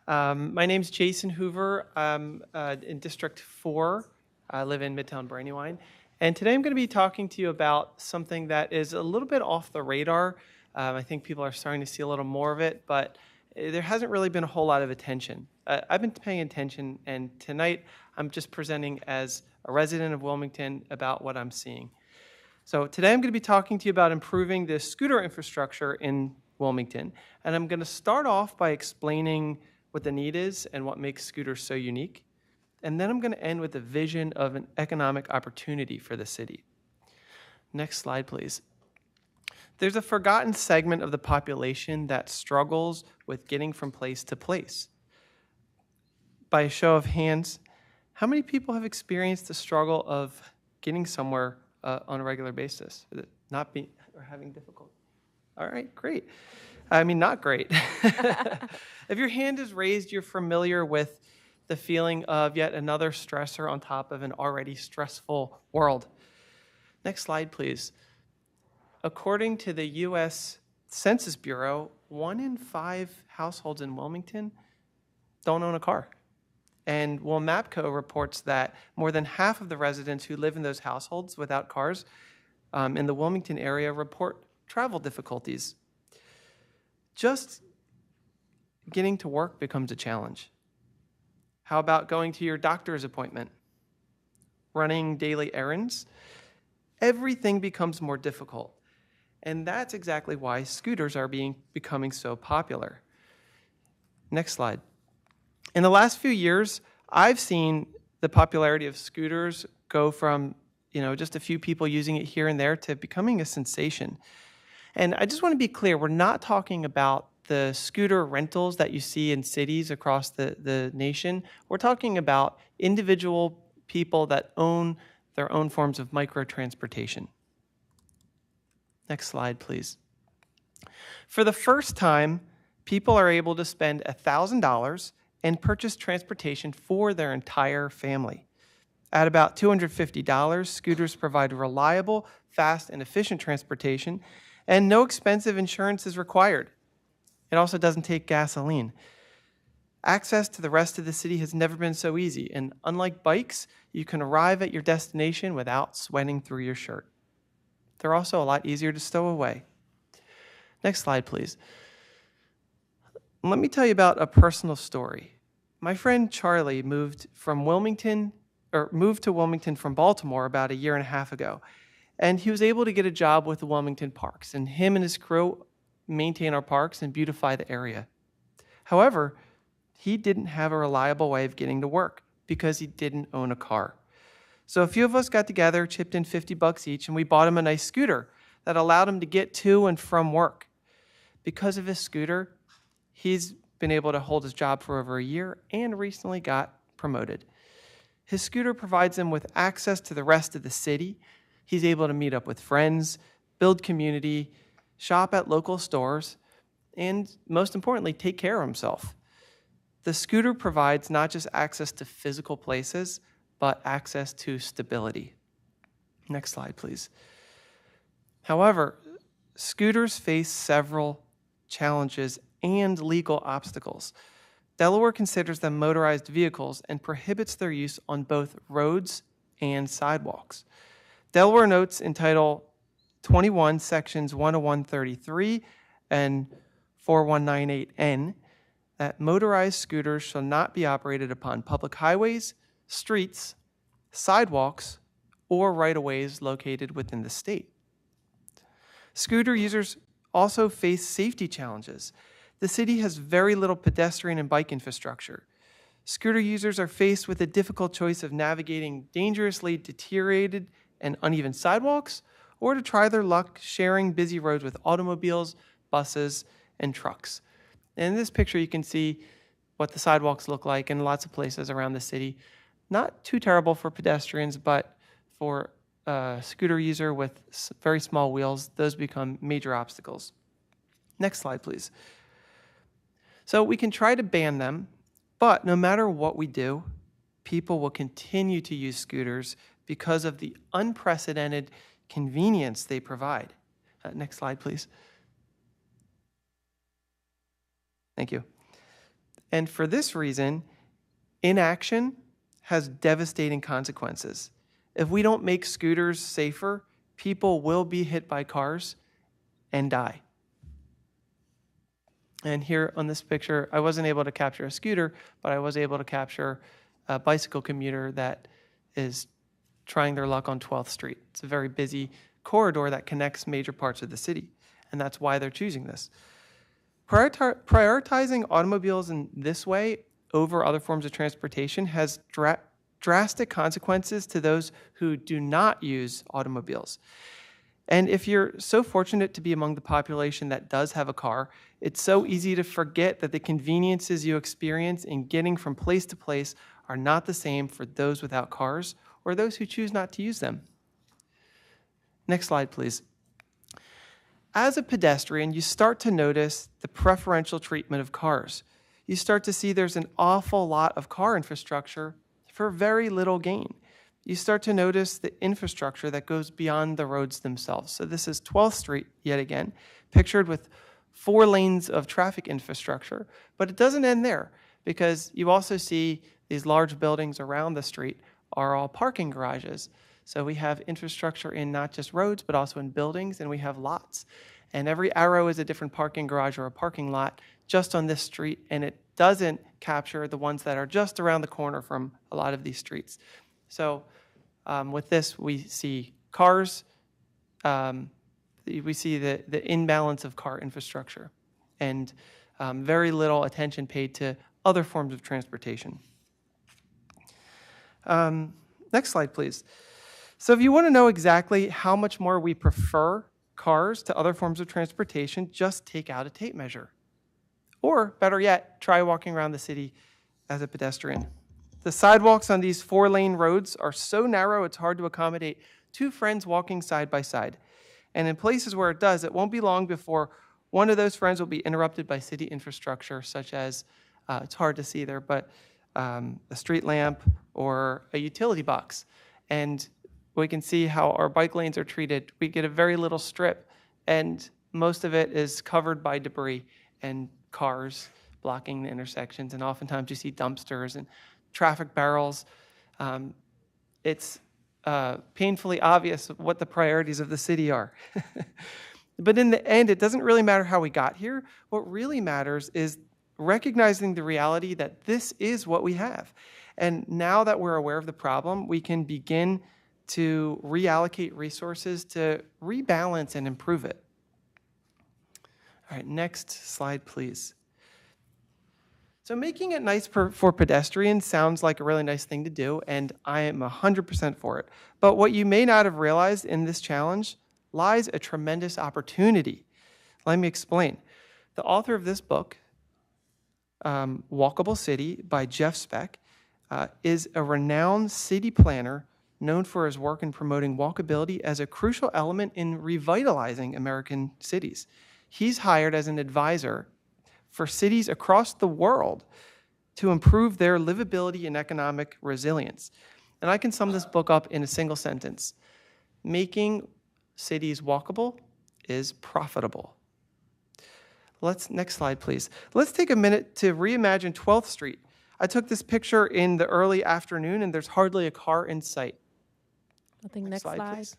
My name's Jason Hoover. I'm in District 4. I live in Midtown Brandywine. And today I'm going to be talking to you about something that is a little bit off the radar. I think people are starting to see a little more of it, but there hasn't really been a whole lot of attention. I've been paying attention, and tonight I'm just presenting as a resident of Wilmington about what I'm seeing. So today I'm going to be talking to you about improving the scooter infrastructure in Wilmington. And I'm going to start off by explaining what the need is and what makes scooters so unique. And then I'm going to end with a vision of an economic opportunity for the city. Next slide, please. There's a forgotten segment of the population that struggles with getting from place to place. By a show of hands, how many people have experienced the struggle of getting somewhere on a regular basis? Not being or having difficulty? All right, great. I mean, not great. If your hand is raised, you're familiar with the feeling of yet another stressor on top of an already stressful world. Next slide, please. According to the U.S. Census Bureau, 1 in 5 households in Wilmington don't own a car. And WMAPCO reports that more than half of the residents who live in those households without cars in the Wilmington area report travel difficulties. Just getting to work becomes a challenge. How about going to your doctor's appointment? Running daily errands? Everything becomes more difficult. And that's exactly why scooters are becoming so popular. Next slide. In the last few years, I've seen the popularity of scooters go from, just a few people using it here and there to becoming a sensation. And I just want to be clear, we're not talking about the scooter rentals that you see in cities across the nation. We're talking about individual people that own their own forms of microtransportation. Next slide, please. For the first time, people are able to spend $1,000 and purchase transportation for their entire family. At about $250, scooters provide reliable, fast, and efficient transportation, and no expensive insurance is required. It also doesn't take gasoline. Access to the rest of the city has never been so easy, and unlike bikes, you can arrive at your destination without sweating through your shirt. They're also a lot easier to stow away. Next slide, please. Let me tell you about a personal story. My friend Charlie moved to Wilmington from Baltimore about 1.5 years ago, and he was able to get a job with the Wilmington Parks, and him and his crew maintain our parks and beautify the area. However, he didn't have a reliable way of getting to work because he didn't own a car. So a few of us got together, chipped in $50 each, and we bought him a nice scooter that allowed him to get to and from work. Because of his scooter, he's been able to hold his job for over 1 year and recently got promoted. His scooter provides him with access to the rest of the city. He's able to meet up with friends, build community, shop at local stores, and most importantly, take care of himself. The scooter provides not just access to physical places, but access to stability. Next slide, please. However, scooters face several challenges and legal obstacles. Delaware considers them motorized vehicles and prohibits their use on both roads and sidewalks. Delaware notes in Title 21, Sections 10133 and 4198N that motorized scooters shall not be operated upon public highways, streets, sidewalks, or right-of-ways located within the state. Scooter users also face safety challenges. The city has very little pedestrian and bike infrastructure. Scooter users are faced with the difficult choice of navigating dangerously deteriorated and uneven sidewalks, or to try their luck sharing busy roads with automobiles, buses, and trucks. And in this picture, you can see what the sidewalks look like in lots of places around the city. Not too terrible for pedestrians, but for a scooter user with very small wheels, those become major obstacles. Next slide, please. So we can try to ban them, but no matter what we do, people will continue to use scooters because of the unprecedented convenience they provide. Next slide, please. Thank you. And for this reason, inaction has devastating consequences. If we don't make scooters safer, people will be hit by cars and die. And here on this picture, I wasn't able to capture a scooter, but I was able to capture a bicycle commuter that is trying their luck on 12th Street. It's a very busy corridor that connects major parts of the city, and that's why they're choosing this. Prioritizing automobiles in this way over other forms of transportation has drastic consequences to those who do not use automobiles. And if you're so fortunate to be among the population that does have a car, it's so easy to forget that the conveniences you experience in getting from place to place are not the same for those without cars or those who choose not to use them. Next slide, please. As a pedestrian, you start to notice the preferential treatment of cars. You start to see there's an awful lot of car infrastructure for very little gain. You start to notice the infrastructure that goes beyond the roads themselves. So this is 12th Street, yet again, pictured with 4 lanes of traffic infrastructure. But it doesn't end there, because you also see these large buildings around the street are all parking garages. So we have infrastructure in not just roads, but also in buildings, and we have lots. And every arrow is a different parking garage or a parking lot just on this street, and it doesn't capture the ones that are just around the corner from a lot of these streets. So with this, we see cars, we see the imbalance of car infrastructure, and very little attention paid to other forms of transportation. Next slide, please. So if you want to know exactly how much more we prefer cars to other forms of transportation, just take out a tape measure. Or better yet, try walking around the city as a pedestrian. The sidewalks on these 4-lane roads are so narrow it's hard to accommodate 2 friends walking side by side. And in places where it does, it won't be long before one of those friends will be interrupted by city infrastructure, such as, it's hard to see there, but a street lamp or a utility box. And we can see how our bike lanes are treated. We get a very little strip, and most of it is covered by debris and cars blocking the intersections, and oftentimes you see dumpsters and traffic barrels. It's painfully obvious what the priorities of the city are. But in the end, it doesn't really matter how we got here. What really matters is recognizing the reality that this is what we have. And now that we're aware of the problem, we can begin to reallocate resources to rebalance and improve it. All right, next slide, please. So making it nice for pedestrians sounds like a really nice thing to do, and I am 100% for it. But what you may not have realized in this challenge lies a tremendous opportunity. Let me explain. The author of this book, Walkable City by Jeff Speck, is a renowned city planner known for his work in promoting walkability as a crucial element in revitalizing American cities. He's hired as an advisor for cities across the world to improve their livability and economic resilience. And I can sum this book up in a single sentence. Making cities walkable is profitable. Next slide, please. Let's take a minute to reimagine 12th Street. I took this picture in the early afternoon, and there's hardly a car in sight. I think next slide. Please.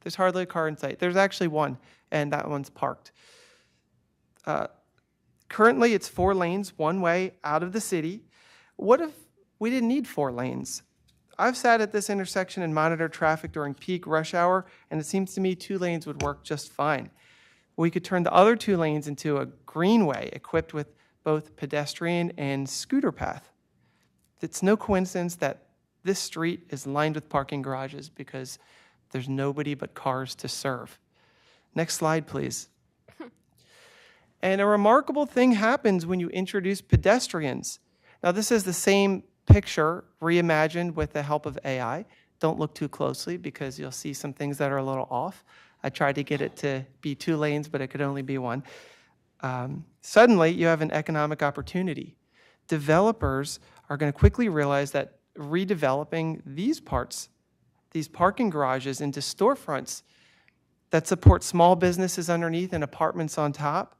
There's hardly a car in sight. There's actually one, and that one's parked. Currently, it's 4 lanes, one way out of the city. What if we didn't need 4 lanes? I've sat at this intersection and monitored traffic during peak rush hour, and it seems to me 2 lanes would work just fine. We could turn the other 2 lanes into a greenway equipped with both pedestrian and scooter path. It's no coincidence that this street is lined with parking garages because there's nobody but cars to serve. Next slide, please. And a remarkable thing happens when you introduce pedestrians. Now, this is the same picture reimagined with the help of AI. Don't look too closely because you'll see some things that are a little off. I tried to get it to be 2 lanes, but it could only be 1. Suddenly, you have an economic opportunity. Developers are going to quickly realize that redeveloping these parts, these parking garages, into storefronts that support small businesses underneath and apartments on top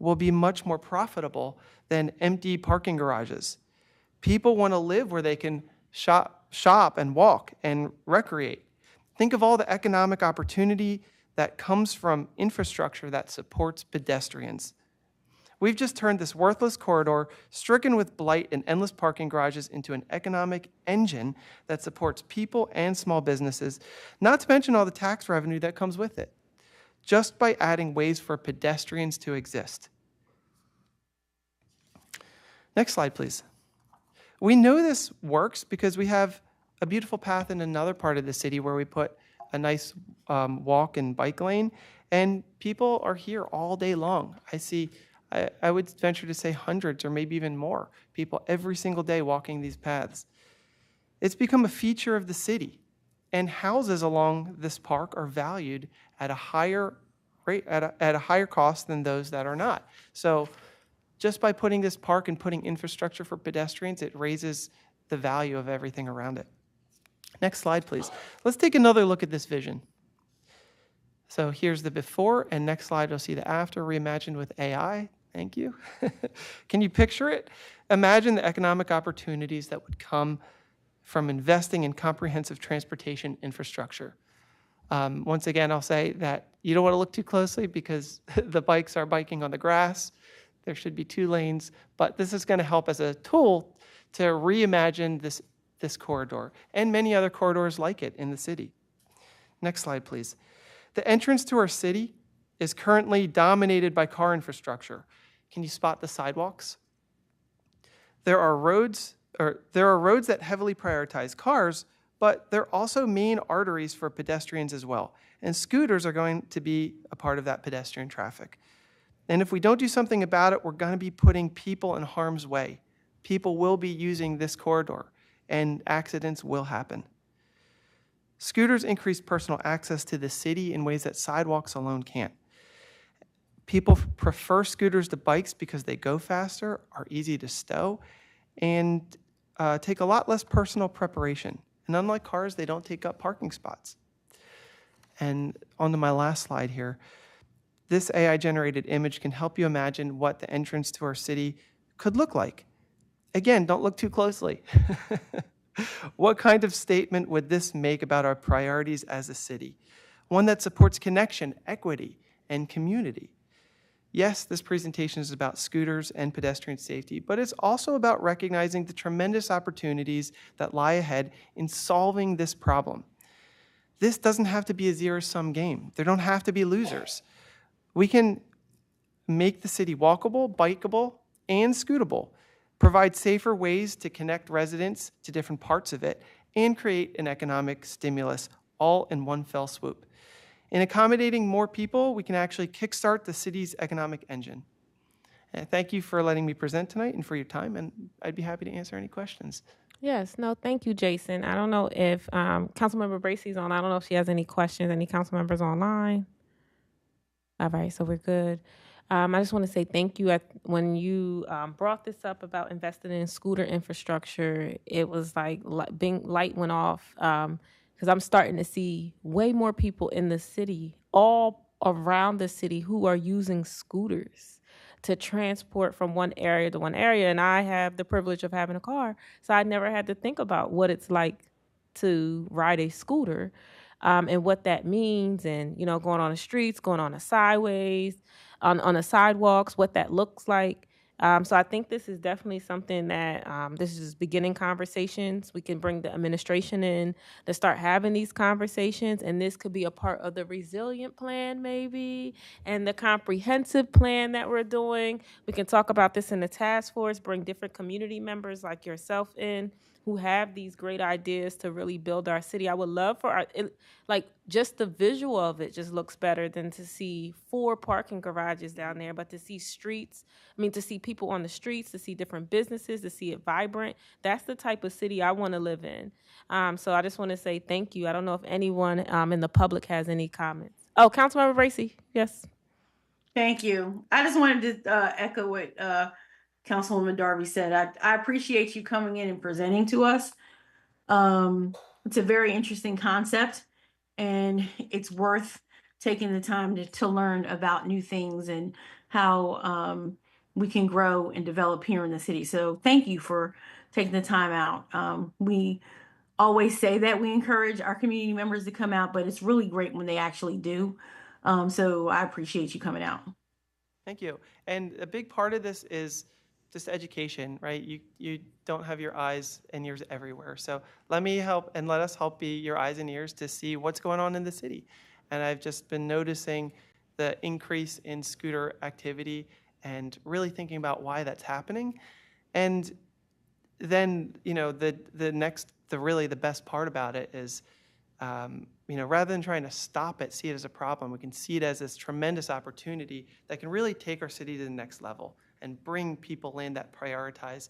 will be much more profitable than empty parking garages. People want to live where they can shop and walk and recreate. Think of all the economic opportunity that comes from infrastructure that supports pedestrians. We've just turned this worthless corridor, stricken with blight and endless parking garages, into an economic engine that supports people and small businesses, not to mention all the tax revenue that comes with it, just by adding ways for pedestrians to exist. Next slide, please. We know this works because we have a beautiful path in another part of the city where we put a nice walk and bike lane, and people are here all day long. I would venture to say hundreds or maybe even more people every single day walking these paths. It's become a feature of the city, and houses along this park are valued at a higher rate, at a higher cost than those that are not. So just by putting this park and putting infrastructure for pedestrians, it raises the value of everything around it. Next slide, please. Let's take another look at this vision. So here's the before, and next slide, you'll see the after, reimagined with AI. Thank you. Can you picture it? Imagine the economic opportunities that would come from investing in comprehensive transportation infrastructure. Once again, I'll say that you don't want to look too closely because the bikes are biking on the grass. There should be 2 lanes, but this is going to help as a tool to reimagine this corridor and many other corridors like it in the city. Next slide, please. The entrance to our city is currently dominated by car infrastructure. Can you spot the sidewalks? There are roads that heavily prioritize cars, but they're also main arteries for pedestrians as well. And scooters are going to be a part of that pedestrian traffic. And if we don't do something about it, we're going to be putting people in harm's way. People will be using this corridor, and accidents will happen. Scooters increase personal access to the city in ways that sidewalks alone can't. People prefer scooters to bikes because they go faster, are easy to stow, and take a lot less personal preparation. And unlike cars, they don't take up parking spots. And on to my last slide here. This AI-generated image can help you imagine what the entrance to our city could look like. Again, don't look too closely. What kind of statement would this make about our priorities as a city? One that supports connection, equity, and community. Yes, this presentation is about scooters and pedestrian safety, but it's also about recognizing the tremendous opportunities that lie ahead in solving this problem. This doesn't have to be a zero-sum game. There don't have to be losers. We can make the city walkable, bikeable, and scootable, provide safer ways to connect residents to different parts of it, and create an economic stimulus all in one fell swoop. In accommodating more people, we can actually kickstart the city's economic engine. And thank you for letting me present tonight and for your time, and I'd be happy to answer any questions. Yes, no, thank you, Jason. I don't know if Councilmember Bracey's on. I don't know if she has any questions, any council members online. All right, so we're good. I just want to say thank you. When you brought this up about investing in scooter infrastructure, it was like light went off because I'm starting to see way more people in the city, all around the city, who are using scooters to transport from one area to one area. And I have the privilege of having a car, so I never had to think about what it's like to ride a scooter and what that means, and going on the streets, going on the sideways, on the sidewalks, what that looks like. So I think this is definitely something that this is beginning conversations. We can bring the administration in to start having these conversations, and this could be a part of the resilient plan maybe, and the comprehensive plan that we're doing. We can talk about this in the task force, bring different community members like yourself in, who have these great ideas to really build our city. I would love for just the visual of it just looks better than to see 4 parking garages down there, but to see to see people on the streets, to see different businesses, to see it vibrant. That's the type of city I want to live in. So I just want to say thank you. I don't know if anyone in the public has any comments. Oh, Councilmember Bracey, yes. Thank you. I just wanted to echo what Councilwoman Darby said. I appreciate you coming in and presenting to us. It's a very interesting concept, and it's worth taking the time to learn about new things and how we can grow and develop here in the city. So thank you for taking the time out. We always say that we encourage our community members to come out, but it's really great when they actually do. So I appreciate you coming out. Thank you. And a big part of this is just education, right? You don't have your eyes and ears everywhere. So let me help, and let us help be your eyes and ears to see what's going on in the city. And I've just been noticing the increase in scooter activity and really thinking about why that's happening. And then, the best part about it is, rather than trying to stop it, see it as a problem, we can see it as this tremendous opportunity that can really take our city to the next level and bring people in that prioritize,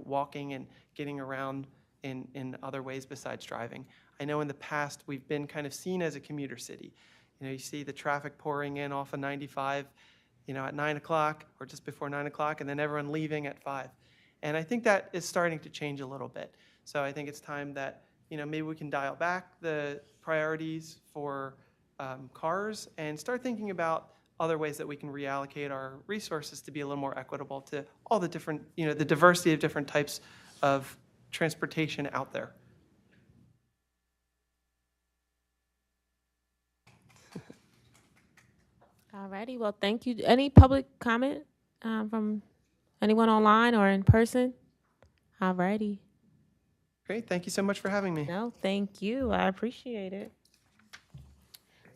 walking and getting around in other ways besides driving. I know in the past we've been kind of seen as a commuter city. You see the traffic pouring in off of 95, at 9 o'clock or just before 9 o'clock, and then everyone leaving at 5. And I think that is starting to change a little bit. So I think it's time that, maybe we can dial back the priorities for cars and start thinking about other ways that we can reallocate our resources to be a little more equitable to all the different, the diversity of different types of transportation out there. Alrighty, well, thank you. Any public comment from anyone online or in person? Alrighty. Great, thank you so much for having me. No, thank you. I appreciate it.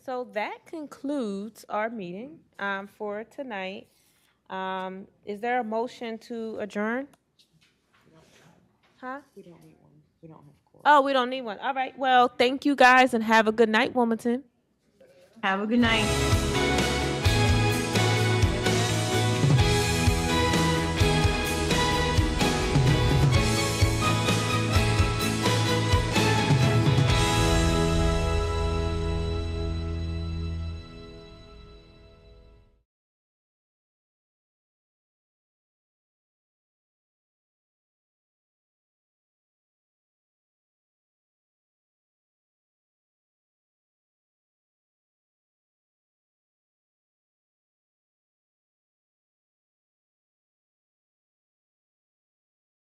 So that concludes our meeting for tonight. Is there a motion to adjourn? Huh? We don't need one. We don't have quorum. Oh, we don't need one. All right. Well, thank you guys and have a good night, Wilmington. Have a good night.